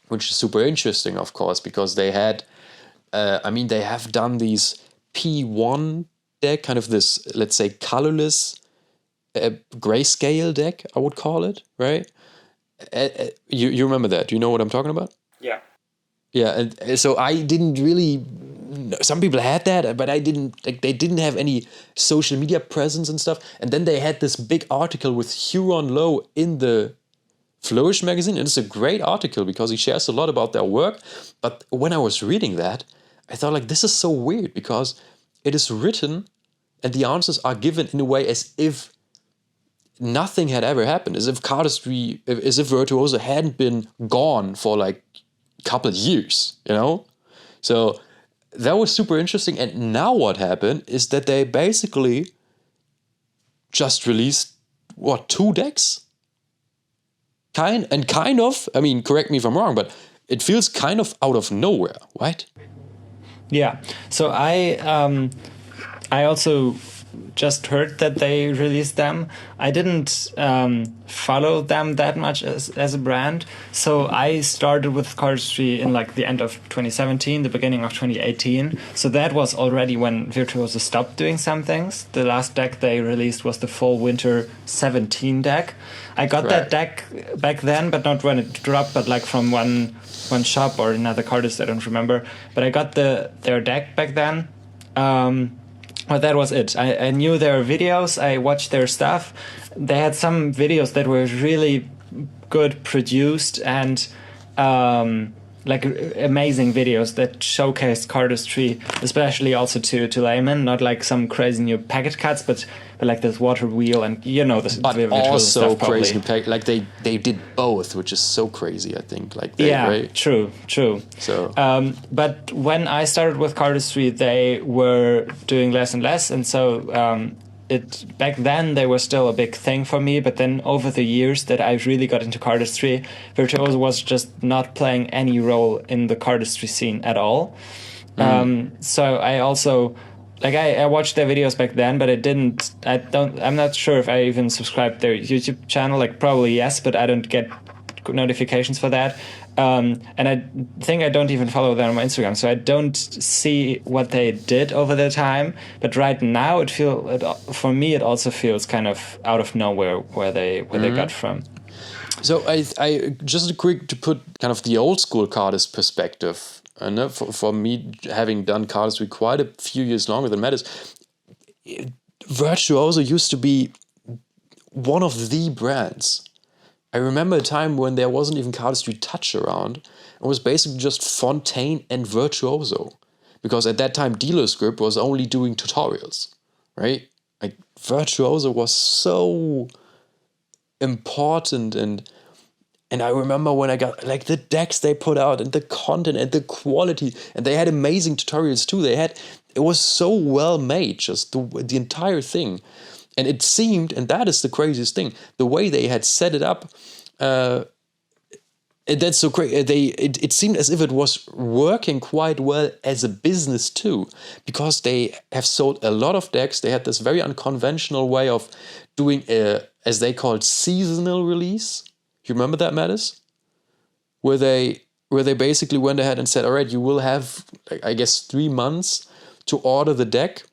which is super interesting, of course, because they had, they have done these P1 deck, kind of this, let's say, colorless grayscale deck, I would call it, right? You remember that? Do you know what I'm talking about? Yeah. Yeah, and so I didn't really. Some people had that, but I didn't. They didn't have any social media presence and stuff. And then they had this big article with Huron Lowe in the Flourish magazine, and it's a great article because he shares a lot about their work. But when I was reading that, I thought this is so weird, because it is written and the answers are given in a way as if nothing had ever happened, as if Cardistry, as if Virtuoso hadn't been gone for a couple of years, So that was super interesting. And now what happened is that they basically just released, 2 decks? Kind of, correct me if I'm wrong, but it feels kind of out of nowhere, right? Yeah. So I also just heard that they released them. I didn't follow them that much as a brand. So I started with Cardistry in the end of 2017, the beginning of 2018. So that was already when Virtuoso stopped doing some things. The last deck they released was the Fall Winter 17 deck. I got that deck back then, but not when it dropped, but from one shop or another cardist, I don't remember. But I got their deck back then. But that was it. I knew their videos. I watched their stuff. They had some videos that were really good produced and amazing videos that showcased Cardistry, especially also to laymen, not some crazy new packet cuts, but this water wheel and this. But also stuff, crazy they did both, which is so crazy. I think right? True. So but when I started with Cardistry, they were doing less and less, and so back then they were still a big thing for me. But then over the years that I really got into Cardistry, Virtuoso was just not playing any role in the Cardistry scene at all. So I also. I watched their videos back then, but I'm not sure if I even subscribed their YouTube channel. Probably yes, but I don't get notifications for that. And I think I don't even follow them on Instagram, so I don't see what they did over the time. But right now, for me, it also feels kind of out of nowhere where they got from. So I just quick to put kind of the old school cardist perspective. And for me, having done Cardistry quite a few years longer than Mattis, Virtuoso used to be one of the brands. I remember a time when there wasn't even Cardistry Touch around. It was basically just Fontaine and Virtuoso. Because at that time, DealerScript was only doing tutorials, right? Like, Virtuoso was so important, and I remember when I got like the decks they put out and the content and the quality, and they had amazing tutorials too. It was so well made, just the entire thing. And it seemed, and that is the craziest thing, the way they had set it up, that's so crazy. It seemed as if it was working quite well as a business too, because they have sold a lot of decks. They had this very unconventional way of doing as they called seasonal release. You remember that, Mattis? Where they basically went ahead and said, all right, you will have, I guess, 3 months to order the deck,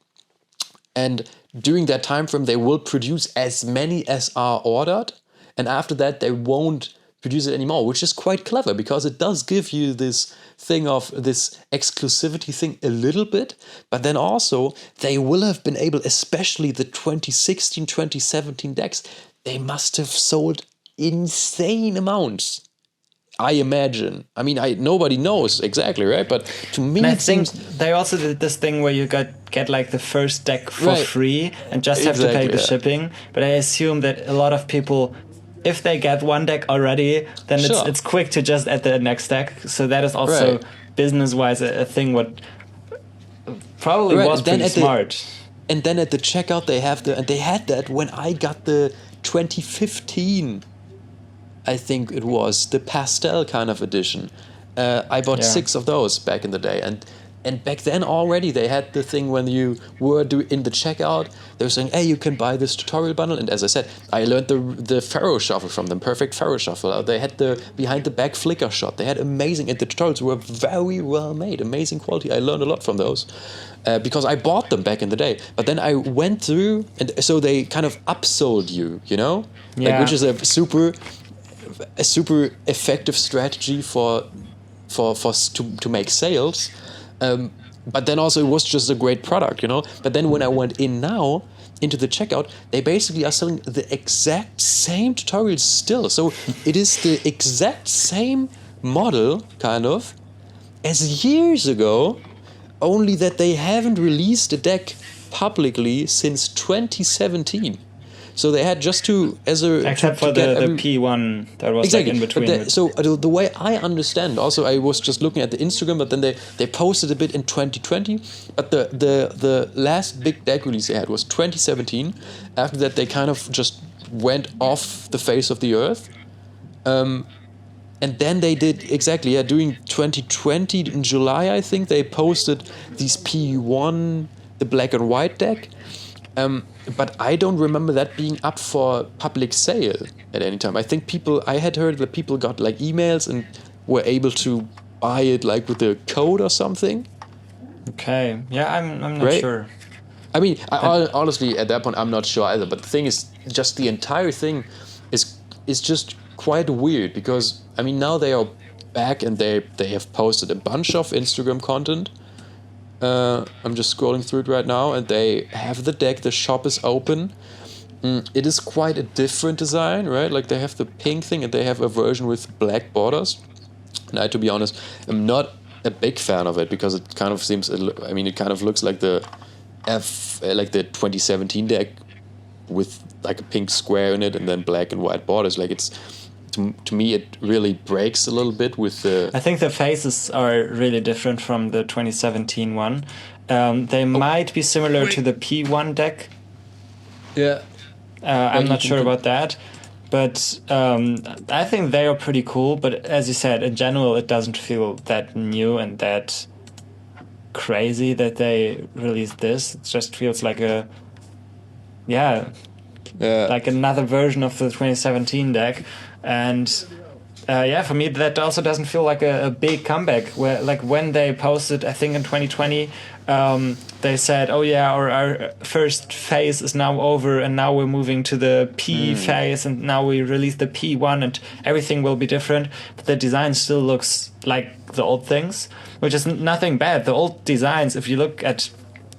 and during that time frame they will produce as many as are ordered, and after that they won't produce it anymore, which is quite clever because it does give you this thing of this exclusivity thing a little bit, but then also they will have been able, especially the 2016, 2017 decks, they must have sold insane amounts, I imagine. I mean, nobody knows exactly, right? But to me, I think they also did this thing where you get like the first deck for free and just have to pay the shipping. But I assume that a lot of people, if they get one deck already, then it's quick to just add the next deck. So that is also business-wise a thing what probably was pretty smart. And then at the checkout they had that when I got the 2015. I think it was the pastel kind of edition. I bought 6 of those back in the day, and back then already they had the thing when you were in the checkout, they were saying, hey, you can buy this tutorial bundle. And as I said, I learned the Pharaoh Shuffle from them, perfect Pharaoh Shuffle. They had the behind the back flicker shot. They had amazing, and the tutorials were very well made, amazing quality. I learned a lot from those because I bought them back in the day. But then I went through, and so they kind of upsold you, you know, which is a super effective strategy to make sales, but then also it was just a great product, you know. But then when I went into the checkout, they basically are selling the exact same tutorials still. So it is the exact same model kind of as years ago, only that they haven't released the deck publicly since 2017. So they had just to, except for the P1 that was like in between. So the way I understand, also I was just looking at the Instagram, but then they posted a bit in 2020. But the last big deck release they had was 2017. After that, they kind of just went off the face of the earth. And then they did during 2020 in July, I think they posted these P1, the black and white deck. But I don't remember that being up for public sale at any time. I think I had heard that people got like emails and were able to buy it like with a code or something. Okay, yeah, I'm not sure. I mean, honestly, at that point, I'm not sure either. But the thing is, just the entire thing is just quite weird because, I mean, now they are back and they have posted a bunch of Instagram content. I'm just scrolling through it right now, and they have the deck. The shop is open. It is quite a different design, right? Like they have the pink thing, and they have a version with black borders. And to be honest, I'm not a big fan of it because it kind of seems. I mean, it kind of looks like the 2017 deck with like a pink square in it, and then black and white borders. Like it's. To me, it really breaks a little bit with the... I think the faces are really different from the 2017 one. They might be similar to the P1 deck. Yeah. I'm not sure about that. But I think they are pretty cool. But as you said, in general, it doesn't feel that new and that crazy that they released this. It just feels like like another version of the 2017 deck. And for me that also doesn't feel like a big comeback. Where like when they posted, I think in 2020, they said, "Oh yeah, our first phase is now over, and now we're moving to the P phase, and now we release the P1, and everything will be different." But the design still looks like the old things, which is nothing bad. The old designs, if you look at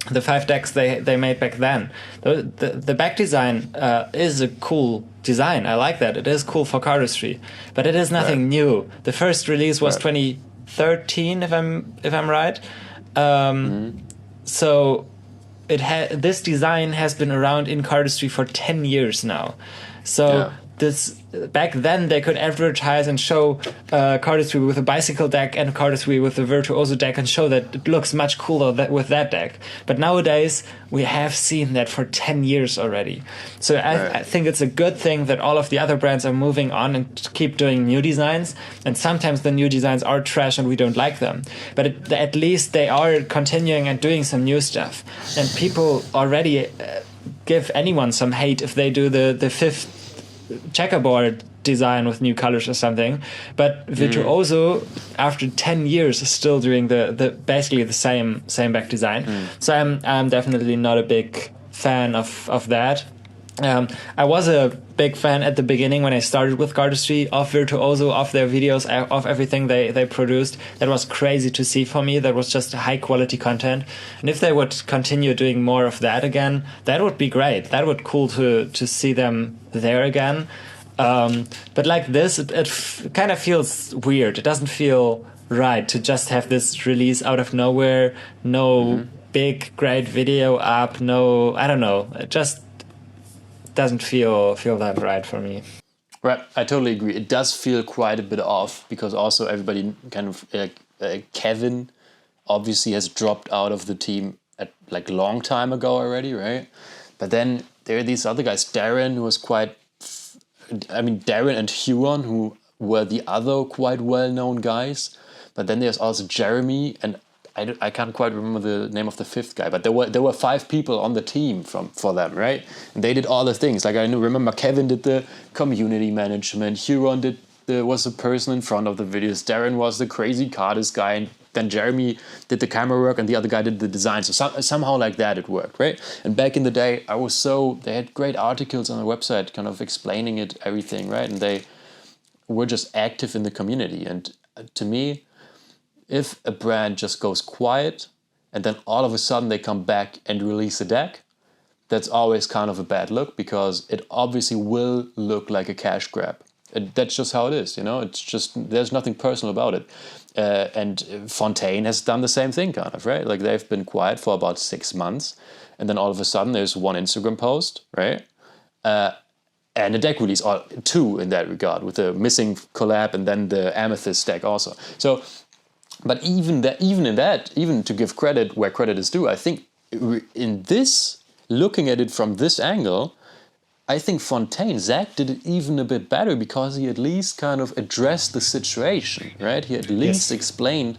the 5 decks they made back then. The back design is a cool design. I like that. It is cool for cardistry, but it is nothing new. The first release was 2013, if I'm right. So this design has been around in cardistry for 10 years now. So back then they could advertise and show cardistry with a bicycle deck and cardistry with the Virtuoso deck and show that it looks much cooler with that deck. But nowadays we have seen that for 10 years already. So I think it's a good thing that all of the other brands are moving on and keep doing new designs. And sometimes the new designs are trash and we don't like them. But at least they are continuing and doing some new stuff. And people already give anyone some hate if they do the fifth checkerboard design with new colors or something, but Virtuoso after 10 years is still doing the basically the same back design. So I'm definitely not a big fan of that. I was a big fan at the beginning when I started with cardistry of Virtuoso, of their videos, of everything they produced. That was crazy to see for me. That was just high quality content. And if they would continue doing more of that again, that would be great. That would cool to see them there again. But like this, it kind of feels weird. It doesn't feel right to just have this release out of nowhere. No big, great video up. No, I don't know. It just doesn't feel that right for me. Right, I totally agree. It does feel quite a bit off because also everybody kind of Kevin obviously has dropped out of the team at like long time ago already, right? But then there are these other guys, Darren, who was Darren and Huron, who were the other quite well-known guys. But then there's also Jeremy, and I can't quite remember the name of the fifth guy, but there were 5 people on the team for them, right? And they did all the things. Like I remember Kevin did the community management, Huron was the person in front of the videos, Darren was the crazy cardist guy, and then Jeremy did the camera work, and the other guy did the design. So somehow like that it worked, right? And back in the day, they had great articles on the website, kind of explaining everything, right? And they were just active in the community. And to me, if a brand just goes quiet and then all of a sudden they come back and release a deck, that's always kind of a bad look because it obviously will look like a cash grab. That's just how it is, It's just, there's nothing personal about it. And Fontaine has done the same thing, kind of, right? Like they've been quiet for about 6 months, and then all of a sudden there's one Instagram post, right? And a deck release, or 2 in that regard, with the missing collab and then the Amethyst deck also. So, but even to give credit where credit is due, I think in this, looking at it from this angle, I think Zach did it even a bit better because he at least kind of addressed the situation, right? He at least explained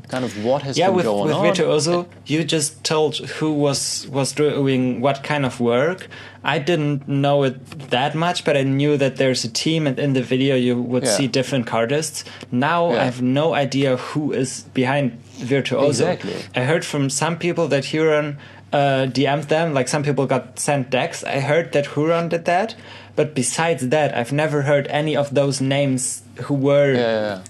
kind of what has been going on. With Virtuoso, you just told who was doing what kind of work. I didn't know it that much, but I knew that there's a team, and in the video you would see different cardists. Now I have no idea who is behind Virtuoso. Exactly. I heard from some people that Huron DM'd them, like some people got sent decks. I heard that Huron did that, but besides that, I've never heard any of those names who were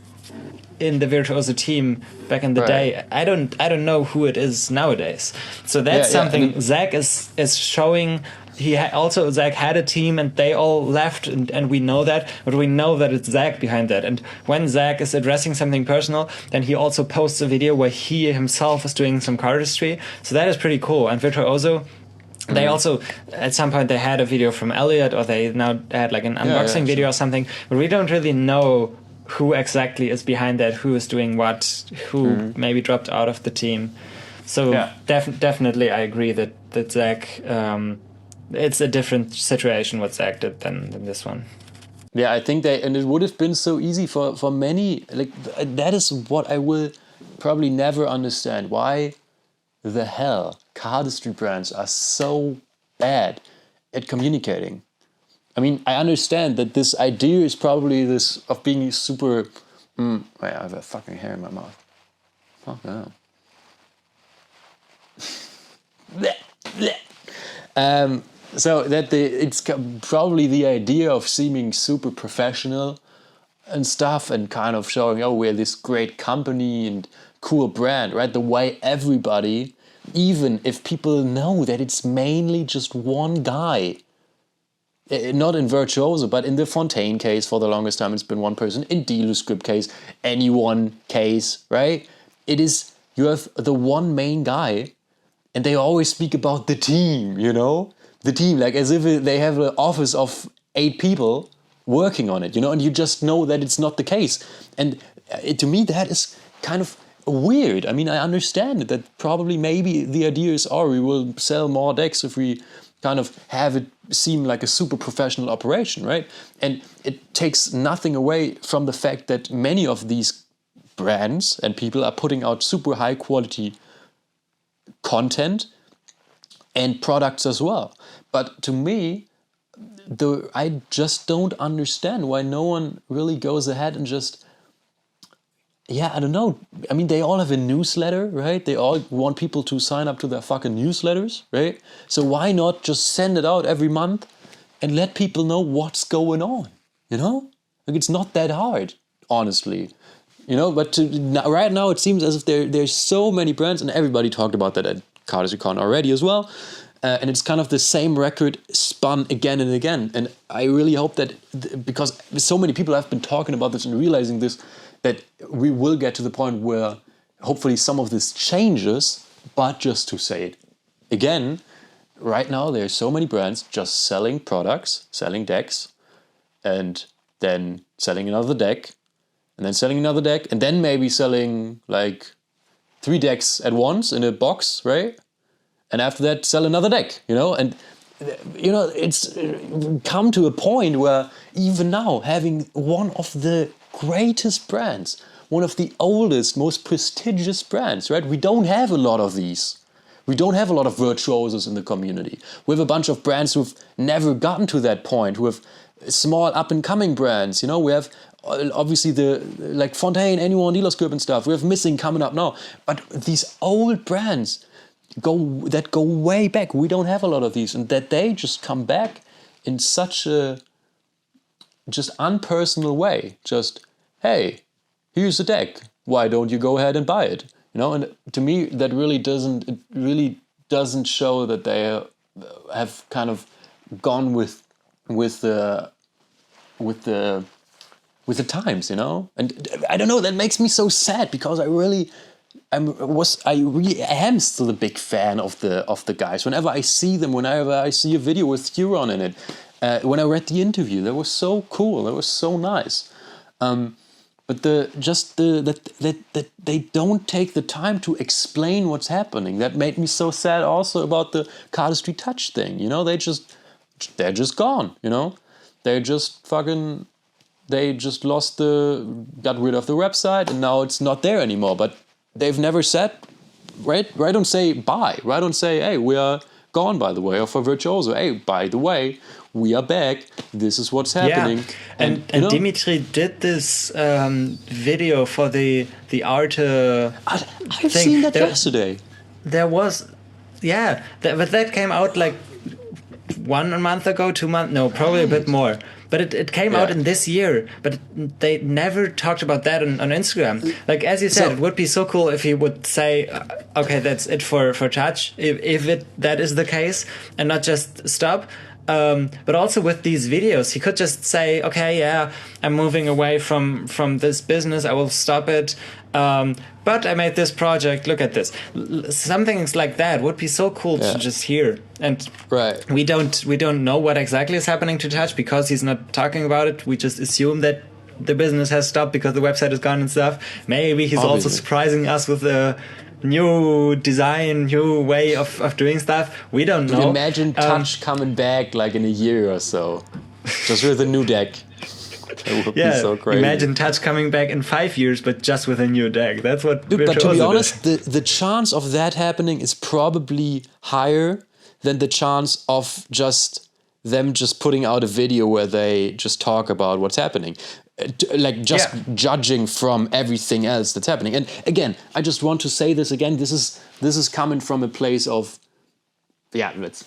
in the Virtuoso team back in the day. I don't know who it is nowadays. So that's something Zach is showing. Zach had a team and they all left, and we know that, but we know that it's Zach behind that. And when Zach is addressing something personal, then he also posts a video where he himself is doing some cardistry. So that is pretty cool. And Virtuoso, they also, at some point, they had a video from Elliot, or they now had like an unboxing video or something, but we don't really know who exactly is behind that, who is doing what, who maybe dropped out of the team. So definitely I agree that Zach, it's a different situation what Zach did than this one. Yeah, I think and it would have been so easy for many, like that is what I will probably never understand. Why the hell cardistry brands are so bad at communicating. I mean, I understand that this idea is probably this of being super... wait, I have a fucking hair in my mouth. Fuck no. So that it's probably the idea of seeming super professional and stuff, and kind of showing, we're this great company and cool brand, right? The way everybody even if people know that it's mainly just one guy. Not in Virtuoso, but in the Fontaine case, for the longest time, it's been one person. In DeluScript case, any one case, right? It is, you have the one main guy, and they always speak about the team, you know? The team, like as if they have an office of 8 people working on it, you know? And you just know that it's not the case. And to me, that is kind of weird. I mean, I understand that probably maybe the idea is, oh, we will sell more decks if we kind of have it seem like a super professional operation, right? And it takes nothing away from the fact that many of these brands and people are putting out super high quality content and products as well. But to me, I just don't understand why no one really goes ahead and just, yeah, I don't know. I mean, they all have a newsletter, right? They all want people to sign up to their fucking newsletters, right? So why not just send it out every month and let people know what's going on, you know? Like, it's not that hard, honestly. You know, but right now it seems as if there's so many brands, and everybody talked about that at Cardistry already as well. And it's kind of the same record spun again and again. And I really hope that, because so many people have been talking about this and realizing this, that we will get to the point where hopefully some of this changes. But just to say it again, right now there's so many brands just selling products, selling decks, and then selling another deck, and then selling another deck, and then maybe selling like 3 decks at once in a box, right? And after that, sell another deck, you know? And, you know, it's come to a point where even now, having one of the greatest brands, one of the oldest, most prestigious brands, right? We don't have a lot of these. We don't have a lot of virtuosos in the community. We have a bunch of brands who've never gotten to that point, who have small up-and-coming brands, you know? We have obviously the, like Fontaine, anyone, DeluScript and stuff. We have Missing coming up now. But these old brands that go way back, we don't have a lot of these. And that they just come back in such a just unpersonal way. Just, hey, here's a deck. Why don't you go ahead and buy it? You know, and to me, that really doesn't show that they have kind of gone with the times, you know. And I don't know, that makes me so sad, because I really am still a big fan of the guys. Whenever I see them, whenever I see a video with Huron in it, when I read the interview, that was so cool. That was so nice. But that they don't take the time to explain what's happening. That made me so sad. Also about the Cardistry Touch thing. You know, they're just gone. You know, they just got rid of the website, and now it's not there anymore. But they've never said, right? Don't say bye. Right? Don't say, hey, we are gone, by the way, or for Virtuoso, hey, by the way, we are back. This is what's happening. Yeah. And you know, Dimitri did this video for the art I've thing. seen that yesterday. There was, yeah, but that came out like 1 month ago, 2 months, no, probably a bit more. But it came out in this year, but they never talked about that on Instagram. Like, as you said, it would be so cool if he would say, okay, that's it for Touch, if that is the case, and not just stop. But also with these videos, he could just say, okay, yeah, I'm moving away from this business, I will stop it. But I made this project, look at this. Some things like that would be so cool to just hear. And we don't know what exactly is happening to Touch, because he's not talking about it. We just assume that the business has stopped because the website is gone and stuff. Maybe he's also surprising us with a new design, new way of doing stuff. We don't know. Imagine Touch coming back like in a year or so, just with a new deck. It would be so crazy. Imagine Touch coming back in 5 years, but just with a new deck. That's what. Dude, but to be honest, the chance of that happening is probably higher than the chance of them putting out a video where they just talk about what's happening. Like judging from everything else that's happening. And again, I just want to say this again. This is coming from a place of, let's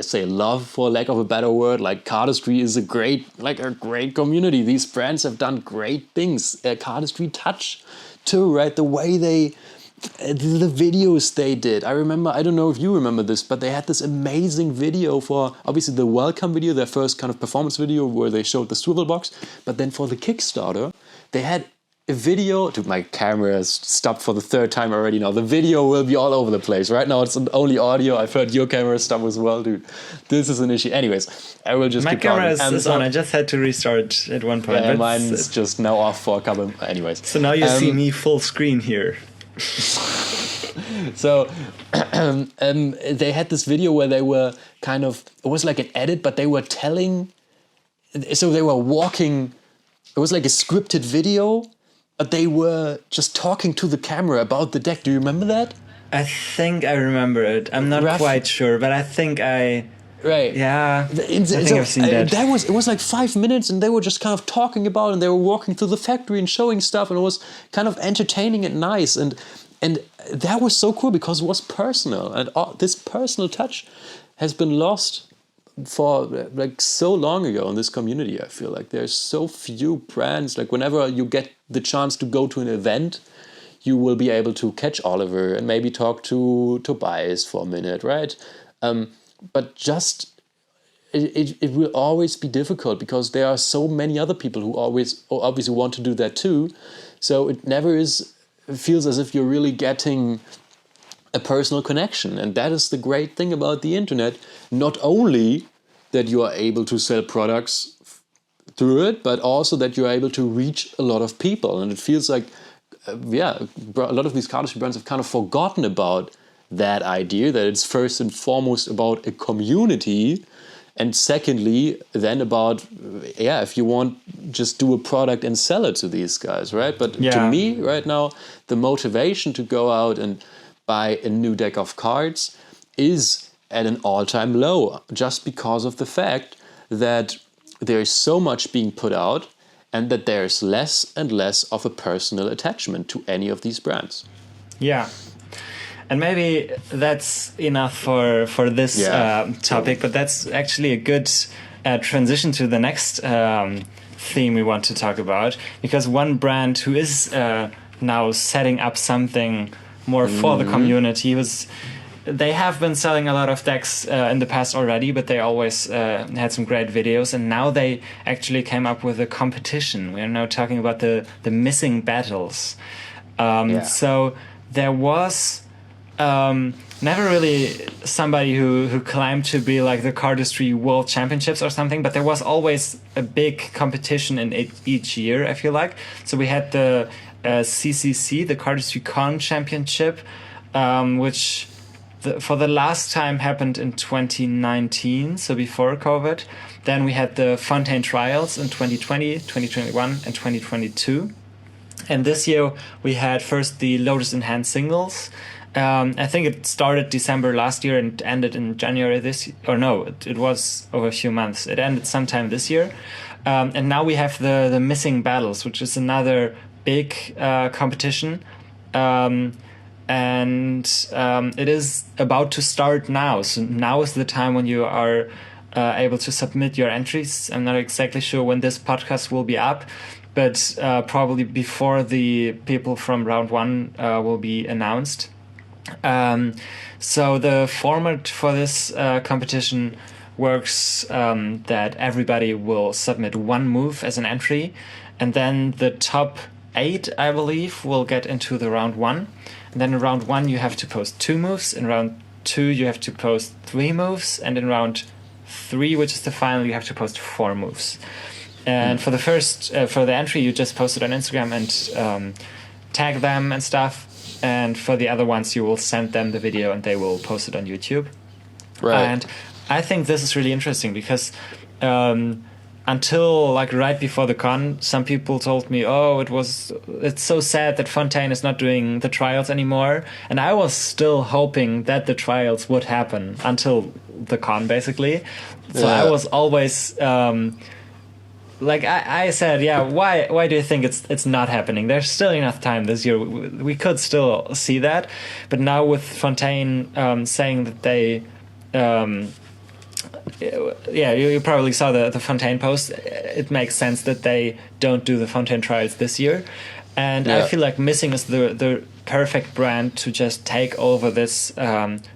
say love, for lack of a better word. Like, Cardistry is a great community. These brands have done great things. Cardistry Touch too, right? The way the videos they did. I remember, I don't know if you remember this, but they had this amazing video for, obviously, the welcome video, their first kind of performance video where they showed the swivel box. But then for the Kickstarter, they had a video. Dude, my camera has stopped for the third time already now. The video will be all over the place. Right now it's only audio. I've heard your camera stop as well, dude. This is an issue. Anyways, I will just keep camera talking. is on. I just had to restart at one point. Yeah, mine's just now off for a couple. Anyways. So now you see me full screen here. So they had this video where they were kind of, it was like an edit, but they were telling, so they were walking, it was like a scripted video, but they were just talking to the camera about the deck. Do you remember that? I think I remember it. I'm not quite sure, but I think I... Right. Yeah. I think I've seen that. It was like 5 minutes, and they were just kind of talking about it, and they were walking through the factory and showing stuff, and it was kind of entertaining and nice, and that was so cool because it was personal, and this personal touch has been lost for like so long ago in this community. I feel like there's so few brands. Like whenever you get the chance to go to an event, you will be able to catch Oliver and maybe talk to Tobias for a minute, right? But just it will always be difficult because there are so many other people who always obviously want to do that too. So it never feels as if you're really getting a personal connection. And that is the great thing about the internet. Not only that you are able to sell products through it, but also that you're able to reach a lot of people. And it feels like, a lot of these cardistry brands have kind of forgotten about that idea, that it's first and foremost about a community, and secondly then about if you want, just do a product and sell it to these guys, right? But to me right now, the motivation to go out and buy a new deck of cards is at an all-time low, just because of the fact that there is so much being put out and that there's less and less of a personal attachment to any of these brands. Yeah. And maybe that's enough for this topic, but that's actually a good transition to the next theme we want to talk about. Because one brand who is now setting up something more for the community they have been selling a lot of decks in the past already, but they always had some great videos. And now they actually came up with a competition. We are now talking about the missing battles. So there was... never really somebody who claimed to be like the Cardistry World Championships or something, but there was always a big competition in each year, I feel like. So we had the CCC, the Cardistry Con Championship, which for the last time happened in 2019, so before COVID. Then we had the Fontaine Trials in 2020, 2021, and 2022. And this year we had first the Lotus in Hand singles. I think it started December last year and ended in January this year. Or no, it was over a few months. It ended sometime this year. And now we have the Missing Battles, which is another big competition. And it is about to start now. So now is the time when you are able to submit your entries. I'm not exactly sure when this podcast will be up, but probably before the people from round one will be announced. So the format for this competition works that everybody will submit one move as an entry, and then the top 8, I believe, will get into the round one. And then in round 1 you have to post 2 moves. In round 2 you have to post 3 moves, and in round 3, which is the final, you have to post 4 moves. And for the first for the entry, you just post it on Instagram and tag them and stuff. And for the other ones, you will send them the video and they will post it on YouTube. Right. And I think this is really interesting because until like right before the con, some people told me, it's so sad that Fontaine is not doing the trials anymore. And I was still hoping that the trials would happen until the con, basically. So I was always... like I said, why do you think it's not happening? There's still enough time this year. We could still see that. But now with Fontaine saying that they... you probably saw the Fontaine post. It makes sense that they don't do the Fontaine trials this year. And I feel like Missing is the perfect brand to just take over this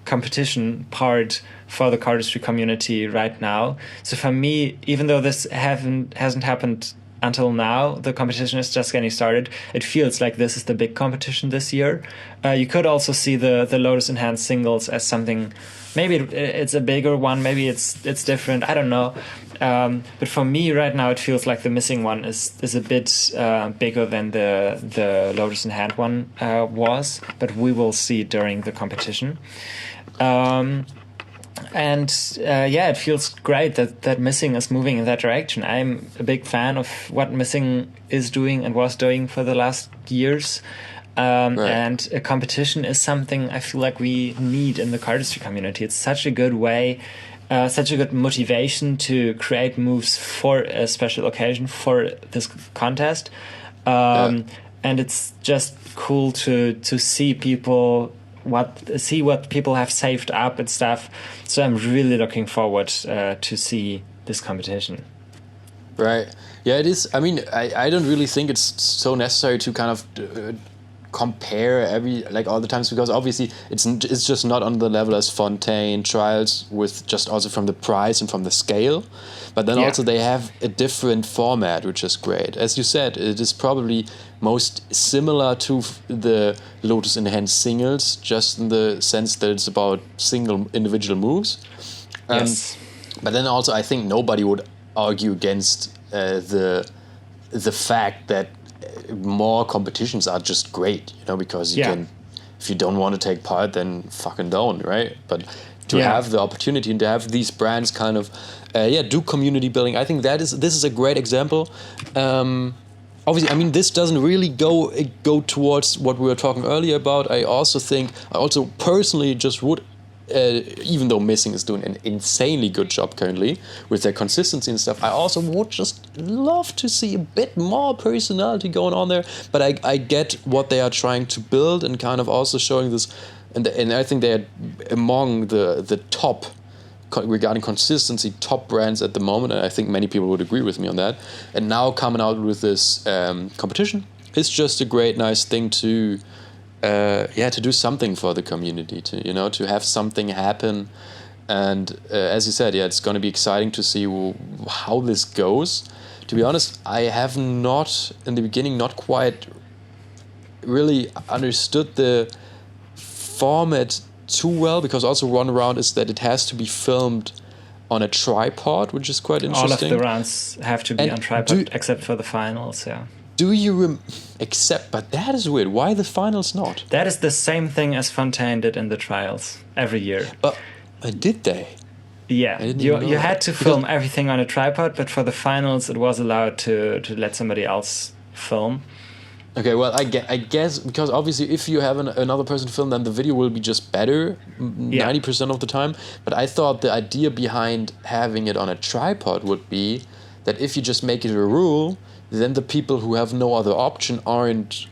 competition part for the cardistry community right now. So for me, even though this hasn't happened until now, the competition is just getting started. It feels like this is the big competition this year. You could also see the Lotus in Hand singles as something. Maybe it's a bigger one. Maybe it's different. I don't know. But for me right now, it feels like the Missing one is a bit bigger than the Lotus in Hand one was. But we will see during the competition. It feels great that Missing is moving in that direction. I'm a big fan of what Missing is doing and was doing for the last years. And a competition is something I feel like we need in the cardistry community. It's such a good way, such a good motivation to create moves for a special occasion, for this contest. And it's just cool to see people what people have saved up and stuff. So I'm really looking forward to see this competition. Right. Yeah, it is. I mean, I don't really think it's so necessary to kind of compare all the times, because obviously it's just not on the level as Fontaine Trials, with just also from the price and from the scale. But then also they have a different format, which is great. As you said, it is probably most similar to the Lotus in Hand singles, just in the sense that it's about single individual moves. Yes. But then also I think nobody would argue against the fact that more competitions are just great, because you can, if you don't want to take part, then fucking don't, right? But to have the opportunity and to have these brands kind of do community building, I think this is a great example. Obviously, I mean, this doesn't really go towards what we were talking earlier about. I also personally just would, even though Missing is doing an insanely good job currently with their consistency and stuff, I also would just love to see a bit more personality going on there. But I get what they are trying to build, and kind of also showing this, and I think they're among the top, regarding consistency, top brands at the moment, and I think many people would agree with me on that. And now coming out with this competition, it's just a great, nice thing to do something for the community, to have something happen. And as you said, it's going to be exciting to see how this goes. To be honest, I have not, in the beginning, not quite really understood the format too well, because also one round is that it has to be filmed on a tripod, which is quite interesting. All of the rounds have to be on tripod, except for the finals, Do you accept? But that is weird. Why the finals not? That is the same thing as Fontaine did in the trials every year. Did they? Yeah, you had to film everything on a tripod, but for the finals it was allowed to let somebody else film. Okay, well, I guess because obviously if you have another person film, then the video will be just better 90% of the time. But I thought the idea behind having it on a tripod would be that if you just make it a rule, then the people who have no other option aren't,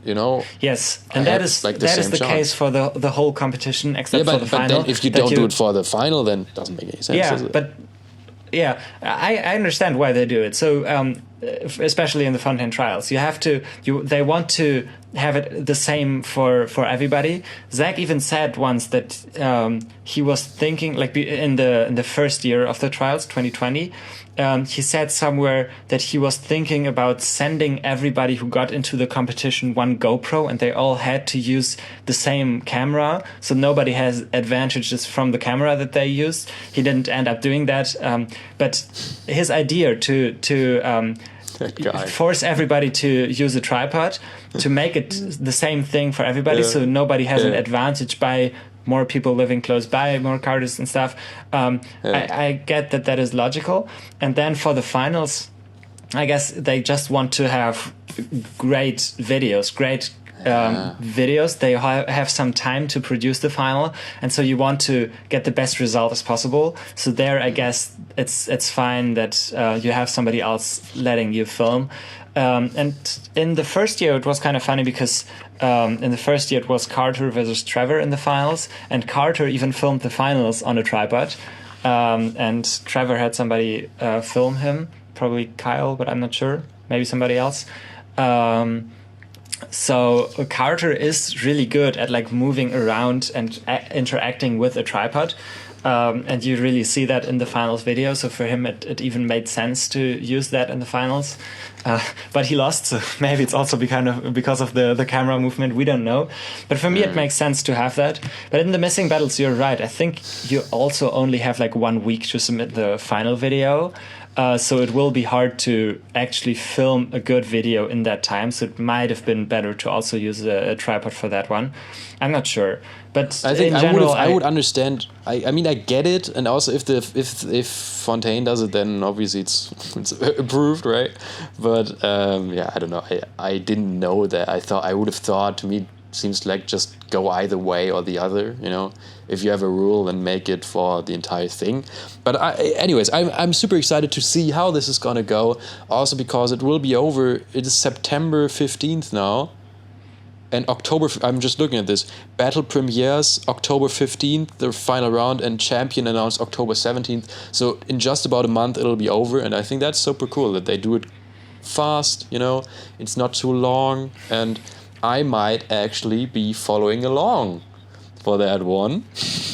Yes, and that is the case for the whole competition, except for the final. But then if you don't do it for the final, then it doesn't make any sense, does it? But I understand why they do it. So especially in the Fontaine trials, they want to have it the same for everybody. Zach even said once that he was thinking, like in the first year of the trials, 2020. He said somewhere that he was thinking about sending everybody who got into the competition one GoPro, and they all had to use the same camera, so nobody has advantages from the camera that they used. He didn't end up doing that, but his idea to force everybody to use a tripod, to make it the same thing for everybody, so nobody has an advantage by more people living close by, more cardists and stuff. I get that is logical. And then for the finals, I guess they just want to have great videos, videos. They have some time to produce the final, and so you want to get the best result as possible. So there, I guess it's fine that you have somebody else letting you film. And in the first year, it was kind of funny because in the first year it was Carter versus Trevor in the finals, and Carter even filmed the finals on a tripod, and Trevor had somebody film him, probably Kyle, but I'm not sure, maybe somebody else. So Carter is really good at like moving around and interacting with a tripod. And you really see that in the finals video. So for him, it even made sense to use that in the finals. But he lost, so maybe it's also because of the camera movement. We don't know. But for me, it makes sense to have that. But in the missing battles, you're right. I think you also only have like 1 week to submit the final video. So it will be hard to actually film a good video in that time. So it might have been better to also use a tripod for that one. I'm not sure, but I think in general, I would understand. I mean, I get it, and also if Fontaine does it, then obviously it's approved, right? But I don't know. I didn't know that. I would have thought, to me, it seems like just go either way or the other. You know, if you have a rule, then make it for the entire thing. But anyways, I'm super excited to see how this is gonna go. Also because it will be over. It is September 15th now. And October, I'm just looking at this. Battle premieres October 15th, the final round, and champion announced October 17th. So in just about a month, it'll be over. And I think that's super cool that they do it fast, you know. It's not too long. And I might actually be following along for that one.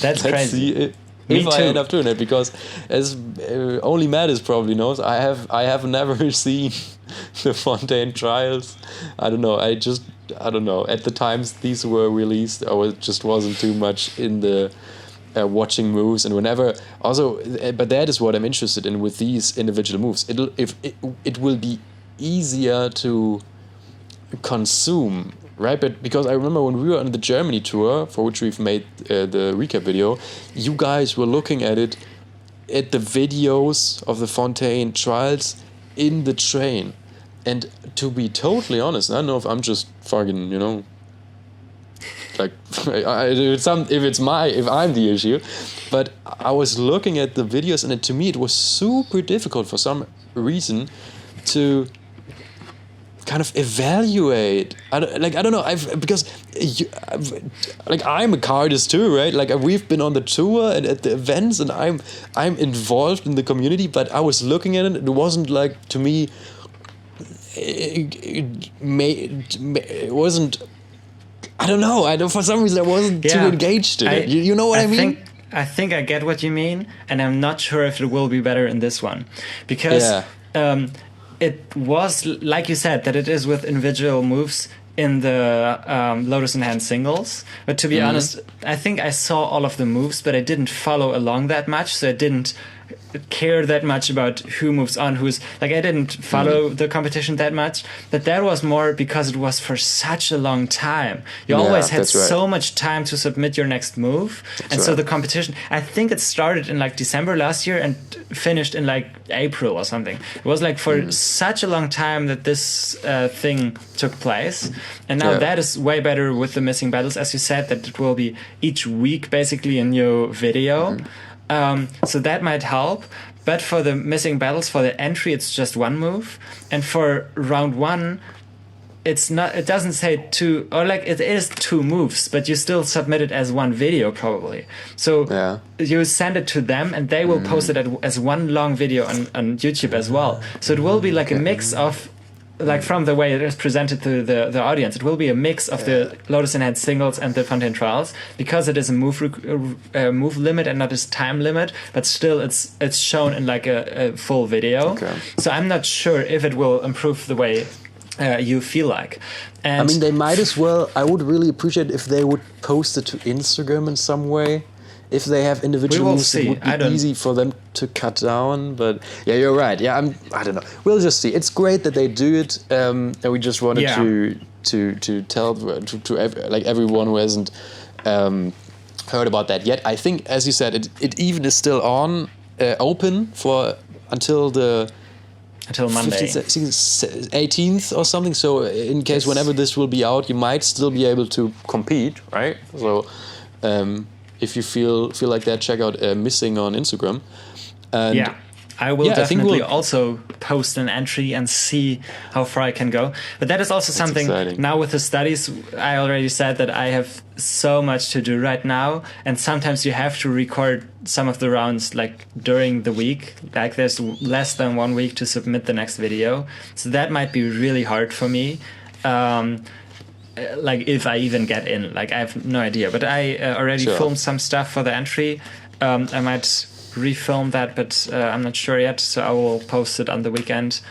That's crazy. Let's see if I end up doing it. Because as only Mattis probably knows, I have never seen the Fontaine trials. I don't know. I don't know. At the times these were released, I just wasn't too much in the watching moves, and whenever also. But that is what I'm interested in with these individual moves. It will be easier to consume, right? But because I remember when we were on the Germany tour, for which we've made the recap video, you guys were looking at it, at the videos of the Fontaine trials in the train. And to be totally honest, I don't know if I'm just fucking, you know, like if I'm the issue, but I was looking at the videos, and to me it was super difficult for some reason to kind of evaluate. I don't know. Because I'm a cardist too, right? Like we've been on the tour and at the events, and I'm involved in the community. But I was looking at it. It wasn't like, to me. It wasn't. I don't know. For some reason I wasn't too engaged in it. You know what I mean? I think I get what you mean, and I'm not sure if it will be better in this one, because it was, like you said, that it is with individual moves in the Lotus in Hand singles. But to be honest, I think I saw all of the moves, but I didn't follow along that much, so I didn't care that much about who moves on, who's like, I didn't follow the competition that much, but that was more because it was for such a long time. You always had so much time to submit your next move. So the competition, I think it started in like December last year and finished in like April or something. It was like for such a long time that this thing took place. And now that is way better with the missing battles, as you said, that it will be each week basically in your video. So that might help, but for the missing battles, for the entry, it's just one move, and for round one, it's not. It doesn't say two, or like it is two moves, but you still submit it as one video probably. So you send it to them, and they will post it as one long video on YouTube as well. So it will be like a mix of. Like from the way it is presented to the audience, it will be a mix of the Lotus in Hand singles and the Fontaine trials, because it is a move limit and not a time limit, but still it's shown in like a full video. So I'm not sure if it will improve the way you feel like. And I mean, they might as well. I would really appreciate if they would post it to Instagram in some way. If they have individual moves, it would be easy for them to cut down. But yeah, you're right. Yeah, I don't know. We'll just see. It's great that they do it, and we just wanted to tell to everyone who hasn't heard about that yet. I think, as you said, it even is still on open for until Monday, 18th or something. So in case whenever this will be out, you might still be able to compete, right? So. If you feel like that, check out Missing on Instagram. And I will I think definitely we'll- also post an entry and see how far I can go. But that is also something exciting. now with the studies. I already said that I have so much to do right now, and sometimes you have to record some of the rounds like during the week. Like there's less than 1 week to submit the next video, so that might be really hard for me. Like if I even get in, like I have no idea. But I already Sure. filmed some stuff for the entry. I might refilm that, but I'm not sure yet. So I will post it on the weekend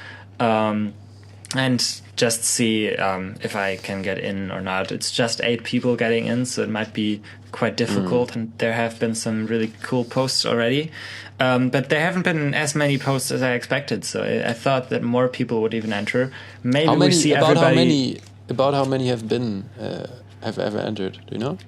and just see if I can get in or not. It's just 8 people getting in, so it might be quite difficult. And there have been some really cool posts already. But there haven't been as many posts as I expected. So I thought that more people would even enter. Maybe How many? we see About everybody. how many? About how many have been have ever entered? Do you know?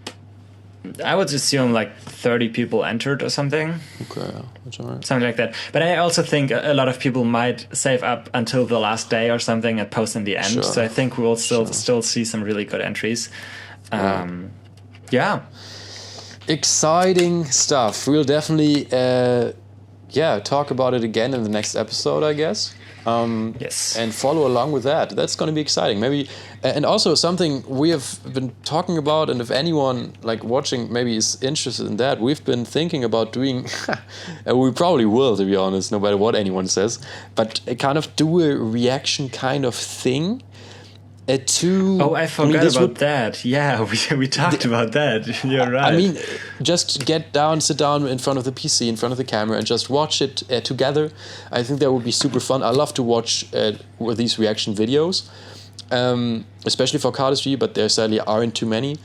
I would assume like 30 people entered or something. Okay, that's all right. Something like that. But I also think a lot of people might save up until the last day or something and post in the end. Sure. So I think we'll still see some really good entries. Yeah. Exciting stuff. We'll definitely talk about it again in the next episode, I guess. Yes. And follow along with that. That's going to be exciting. Maybe, and also something we have been talking about, and if anyone like watching maybe is interested in that, we've been thinking about doing, and we probably will, to be honest, no matter what anyone says, but kind of do a reaction kind of thing. To I forgot this about would- that. Yeah, we talked about that. You're right. I mean, just sit down in front of the PC, in front of the camera, and just watch it together. I think that would be super fun. I love to watch with these reaction videos, especially for Cardistry, but there sadly aren't too many.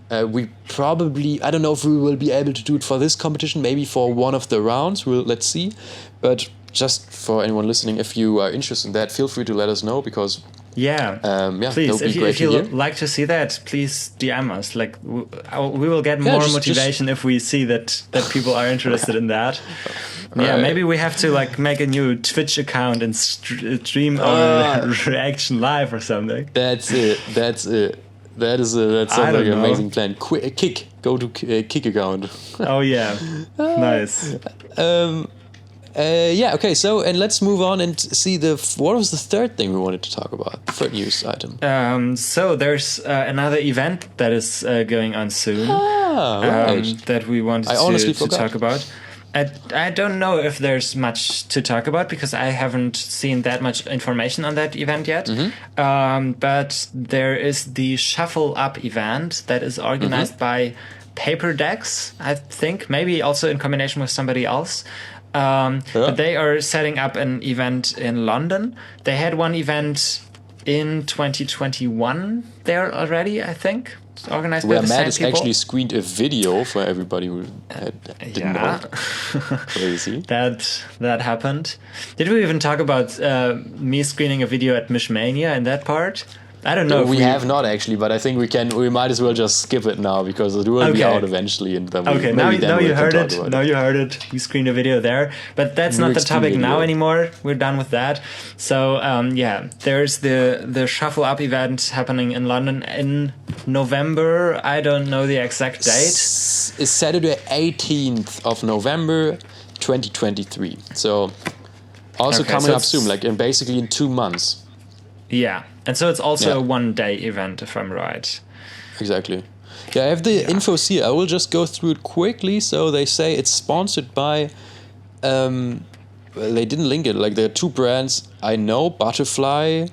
We probably, I don't know if we will be able to do it for this competition, maybe for one of the rounds. Let's see. But just for anyone listening, if you are interested in that, feel free to let us know, because yeah, that please. would be If great you to hear. like to see that, please DM us. Like we will get more just- motivation if we see that people are interested in that. Yeah, maybe we have to like make a new Twitch account and stream our reaction live or something. That's it. That sounds like don't an know. amazing plan. Kick. Go to Kick account. Oh yeah, nice. Okay. So, and let's move on and see what was the third thing we wanted to talk about? The third news item. So there's another event that is going on soon Right. that we wanted I honestly to forgot. talk about. I don't know if there's much to talk about because I haven't seen that much information on that event yet. But there is the Shuffle Up event that is organized by Paper Decks, I think, maybe also in combination with somebody else. But they are setting up an event in London. They had one event in 2021 there already, I think. It's organized Where by the Matt same has people. actually screened a video for everybody who didn't know. Crazy. That happened. Did we even talk about me screening a video at Mischmania in that part? I don't know. We have not actually, but I think we might as well just skip it now because it will be out eventually. And then Okay, now you heard it. Now you heard it. We screened a video there, but that's not the topic now anymore. We're done with that. So there's the Shuffle Up event happening in London in November. I don't know the exact date. It's Saturday 18th of November 2023. So also coming up soon, like basically in 2 months. Yeah, and so it's also a 1-day event, if I'm right. Exactly. Yeah, I have the infos here. I will just go through it quickly. So they say it's sponsored by, they didn't link it. Like there are 2 brands I know, Butterfly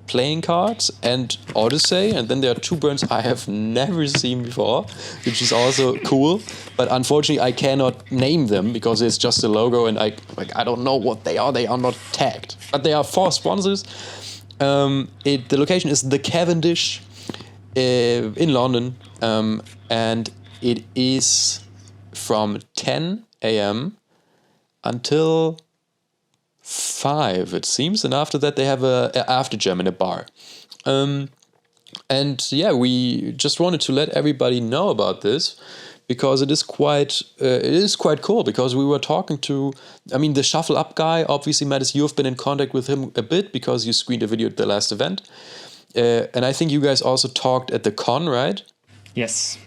playing cards and Odyssey. And then there are 2 brands I have never seen before, which is also cool. But unfortunately, I cannot name them because it's just a logo and I don't know what they are. They are not tagged. But there are 4 sponsors. The location is the Cavendish in London, and it is from 10 a.m. until 5, it seems, and after that they have a after jam in a bar. And yeah, we just wanted to let everybody know about this because it is quite cool. Because we were talking to, the Shuffle Up guy. Obviously, Mattis, you have been in contact with him a bit because you screened a video at the last event, and I think you guys also talked at the con, right? Yes.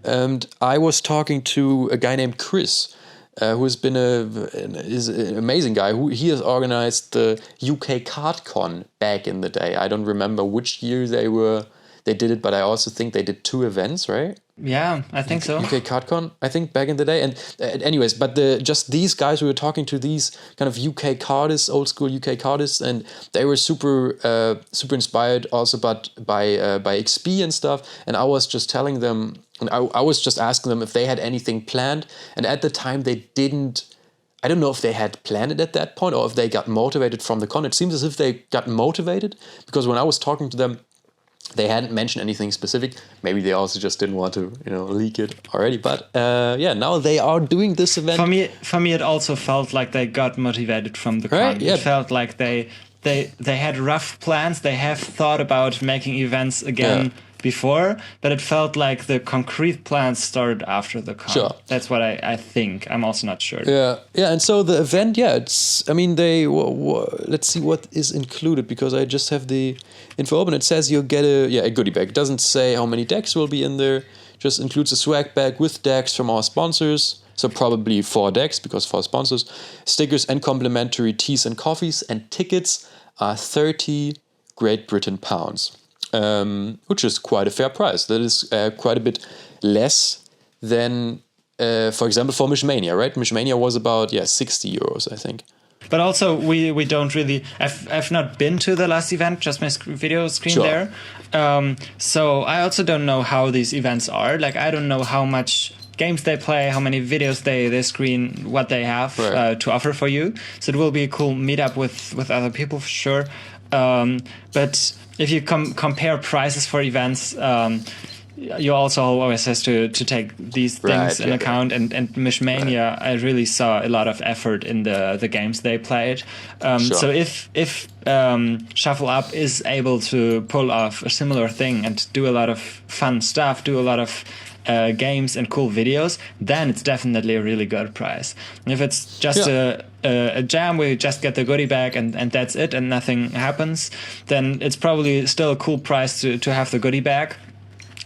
And I was talking to a guy named Chris, who has been is an amazing guy. He has organized the UK CardCon back in the day. I don't remember which year they did it, but I also think they did 2 events, right? Yeah, I think so. UK CardCon, I think, back in the day. And anyways, but just these guys, we were talking to these kind of UK cardists, old school UK cardists, and they were super inspired also by XP and stuff. And I was just telling them, and I was just asking them if they had anything planned. And at the time they didn't. I don't know if they had planned it at that point or if they got motivated from the con. It seems as if they got motivated, because when I was talking to them, they hadn't mentioned anything specific. Maybe they also just didn't want to, leak it already. But now they are doing this event. For me, it also felt like they got motivated from the con. Right, yeah. It felt like they had rough plans. They have thought about making events again before, but it felt like the concrete plans started after the con. Sure. That's what I think. I'm also not sure. Yeah. And so the event, it's. I mean, let's see what is included, because I just have the info open. It says you'll get a goodie bag. It doesn't say how many decks will be in there. Just includes a swag bag with decks from our sponsors. So probably 4 decks, because 4 sponsors. Stickers and complimentary teas and coffees, and tickets are 30 Great Britain pounds. Which is quite a fair price. That is quite a bit less than, for example, for Mischmania, right? Mischmania was about 60 euros, I think. But also, we don't really. I've not been to the last event, just my video screen Sure. there. So I also don't know how these events are. Like, I don't know how much games they play, how many videos they screen, what they have to offer for you. So it will be a cool meetup with other people for sure. But if you compare prices for events, you also always has to take these things in account. And Mischmania, I really saw a lot of effort in the games they played. So if Shuffle Up is able to pull off a similar thing and do a lot of fun stuff, do a lot of games and cool videos, then it's definitely a really good price. And if it's just a jam where you just get the goodie bag and that's it and nothing happens, then it's probably still a cool price to have the goodie bag,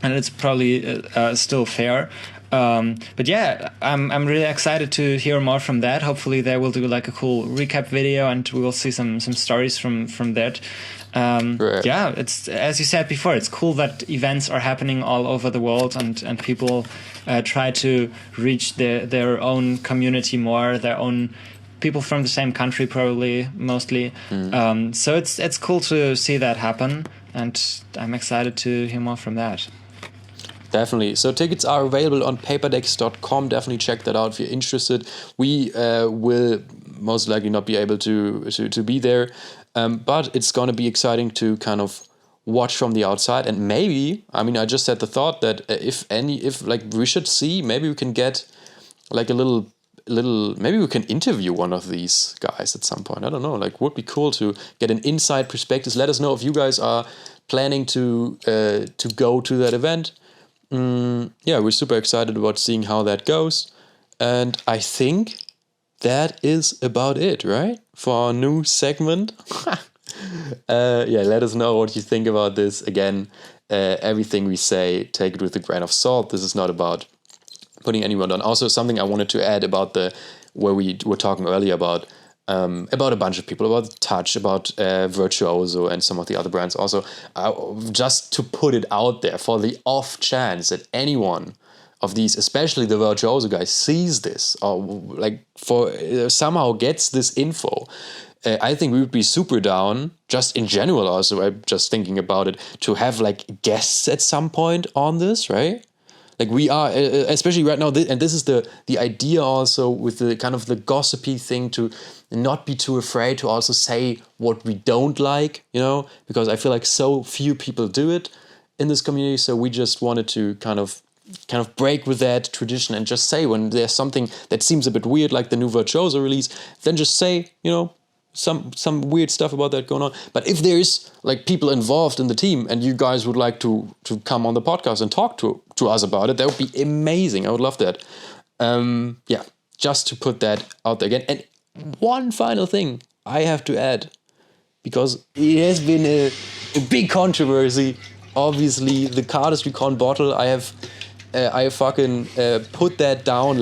and it's probably still fair. But yeah, I'm really excited to hear more from that. Hopefully they will do like a cool recap video and we will see some stories from that. Yeah, it's, as you said before, it's cool that events are happening all over the world and people try to reach their own community more, their own people from the same country probably, mostly. So it's cool to see that happen, and I'm excited to hear more from that. Definitely. So tickets are available on paperdecks.com. Definitely check that out if you're interested. We will most likely not be able to be there, but it's going to be exciting to kind of watch from the outside. And maybe, I mean, I just had the thought that if like we should see, maybe we can get like a little, maybe we can interview one of these guys at some point. I don't know. Like, would be cool to get an inside perspective. Let us know if you guys are planning to go to that event. Yeah, we're super excited about seeing how that goes. And I think that is about it, right? For our new segment. Yeah, let us know what you think about this. Again, everything we say, take it with a grain of salt. This is not about putting anyone down. Also, something I wanted to add about where we were talking earlier about a bunch of people, about Touch, about Virtuoso and some of the other brands also, just to put it out there for the off chance that anyone of these, especially the Virtuoso guys, sees this or like somehow gets this info. I think we would be super down, just in general also, I'm just thinking about it, to have like guests at some point on this, right? Like we are, especially right now, and this is the idea also with the kind of the gossipy thing, to not be too afraid to also say what we don't like, because I feel like so few people do it in this community. So we just wanted to kind of break with that tradition and just say when there's something that seems a bit weird, like the new Virtuoso release, then just say, some weird stuff about that going on. But if there's like people involved in the team and you guys would like to come on the podcast and talk to us about it, that would be amazing. I would love that. Yeah, just to put that out there again. And one final thing I have to add, because it has been a big controversy. Obviously, the Cardistry Con bottle, I have fucking put that down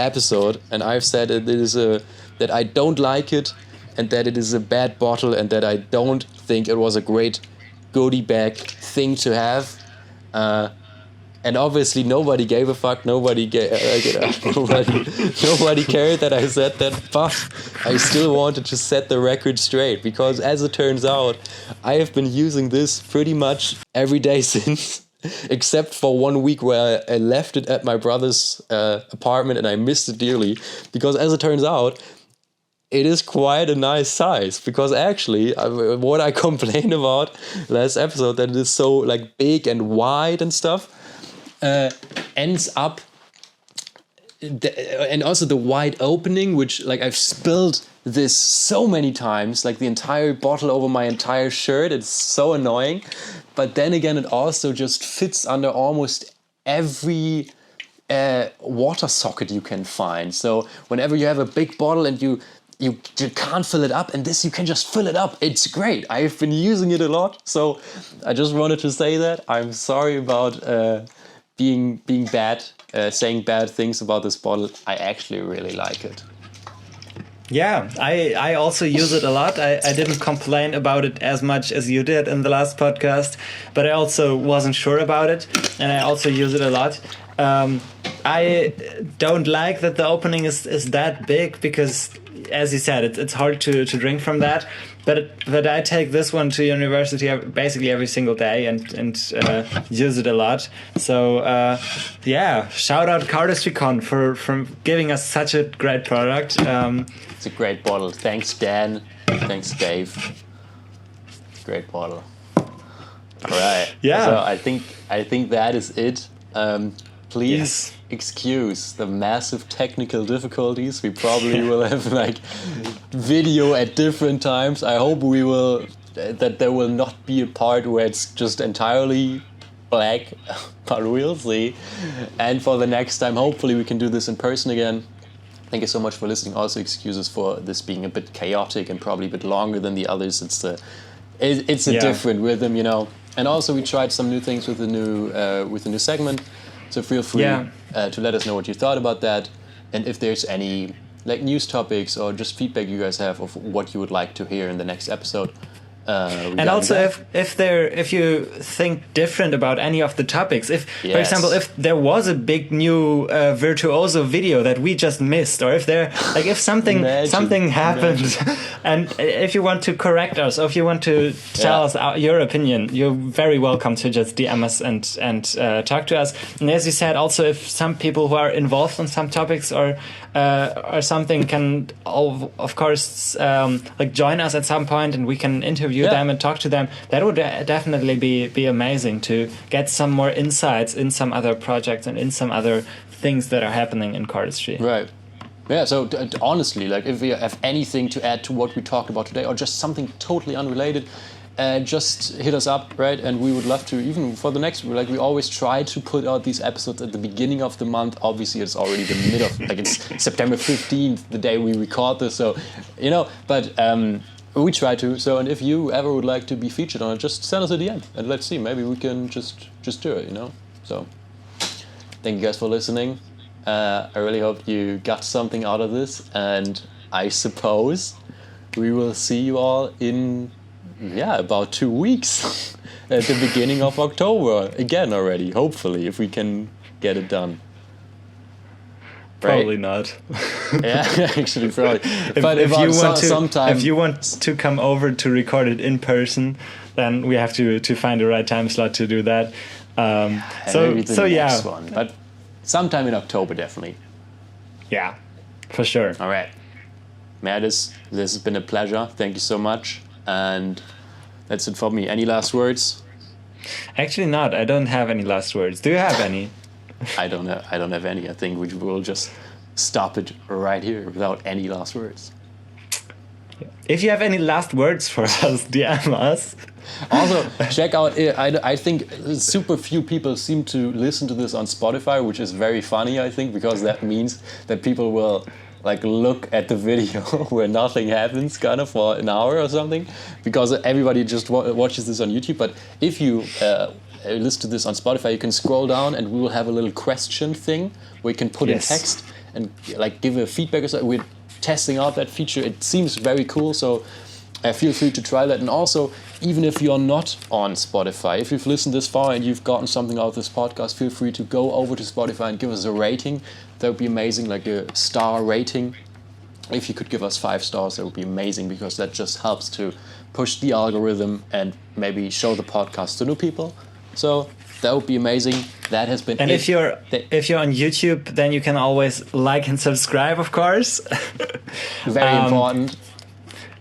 episode, and I've said that I don't like it, and that it is a bad bottle, and that I don't think it was a great goodie bag thing to have. And obviously nobody gave a fuck. Nobody cared that I said that. But I still wanted to set the record straight, because as it turns out, I have been using this pretty much every day since, except for 1 week where I left it at my brother's apartment and I missed it dearly. Because as it turns out, it is quite a nice size, because actually what I complained about last episode, that it is so like big and wide and stuff, ends up, and also the wide opening, which like I've spilled this so many times, like the entire bottle over my entire shirt. It's so annoying. But then again, it also just fits under almost every water socket you can find. So whenever you have a big bottle and you can't fill it up, and this you can just fill it up. It's great. I've been using it a lot, so I just wanted to say that. I'm sorry about being bad, saying bad things about this bottle. I actually really like it. Yeah, I also use it a lot. I didn't complain about it as much as you did in the last podcast, but I also wasn't sure about it, and I also use it a lot. I don't like that the opening is that big, because, as you said, it's hard to drink from that. But I take this one to university basically every single day and use it a lot. So yeah, shout out Cardistry for giving us such a great product. It's a great bottle. Thanks, Dan. Thanks, Dave. Great bottle. All right. Yeah. So I think that is it. Please excuse the massive technical difficulties. We probably will have like video at different times. I hope that there will not be a part where it's just entirely black, but we'll see. And for the next time, hopefully we can do this in person again. Thank you so much for listening. Also, excuses for this being a bit chaotic and probably a bit longer than the others. It's a different rhythm, you know. And also, we tried some new things with the new segment. So feel free to let us know what you thought about that, and if there's any like news topics or just feedback you guys have of what you would like to hear in the next episode. And also, if you think different about any of the topics, for example, if there was a big new Virtuoso video that we just missed, or if something happened, and if you want to correct us, or if you want to tell us your opinion, you're very welcome to just DM us and talk to us. And as you said, also if some people who are involved in some topics or something can, of course, like join us at some point, and we can interview them and talk to them. That would definitely be amazing to get some more insights in some other projects and in some other things that are happening in Cardistry. Right. Yeah, so honestly, like if you have anything to add to what we talked about today, or just something totally unrelated, just hit us up, right? And we would love to, even for the next, like we always try to put out these episodes at the beginning of the month. Obviously, it's already the mid of, like it's September 15th, the day we record this. So, you know, but we try to. So, and if you ever would like to be featured on it, just send us a DM and let's see. Maybe we can just do it, you know? So, thank you guys for listening. I really hope you got something out of this, and I suppose we will see you all in about 2 weeks at the beginning of October again already, hopefully, if we can get it done. Probably not. Yeah, actually, probably. But if you want to come over to record it in person, then we have to find the right time slot to do that. Next one, but sometime in October, definitely. Yeah, for sure. All right, Mattis, this has been a pleasure. Thank you so much, and that's it for me. Any last words? Actually, not. I don't have any last words. Do you have any? I don't have any. I think we will just stop it right here without any last words. If you have any last words for us, DM us. Also, check out, I think super few people seem to listen to this on Spotify, which is very funny, I think, because that means that people will like look at the video where nothing happens kind of for an hour or something, because everybody just watches this on YouTube. But if you listen to this on Spotify, you can scroll down and we will have a little question thing where you can put in text, and like give a feedback or something. We're testing out that feature. It seems very cool, so feel free to try that. And also, even if you're not on Spotify, if you've listened this far and you've gotten something out of this podcast, feel free to go over to Spotify and give us a rating. That would be amazing, like a star rating. If you could give us 5 stars, that would be amazing, because that just helps to push the algorithm and maybe show the podcast to new people. So that would be amazing. That has been. And if you're on YouTube, then you can always like and subscribe, of course. Very important.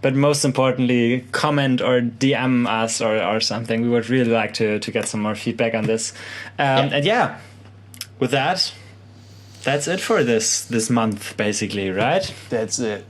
But most importantly, comment or DM us or something. We would really like to get some more feedback on this. And yeah, with that, that's it for this month, basically, right? That's it.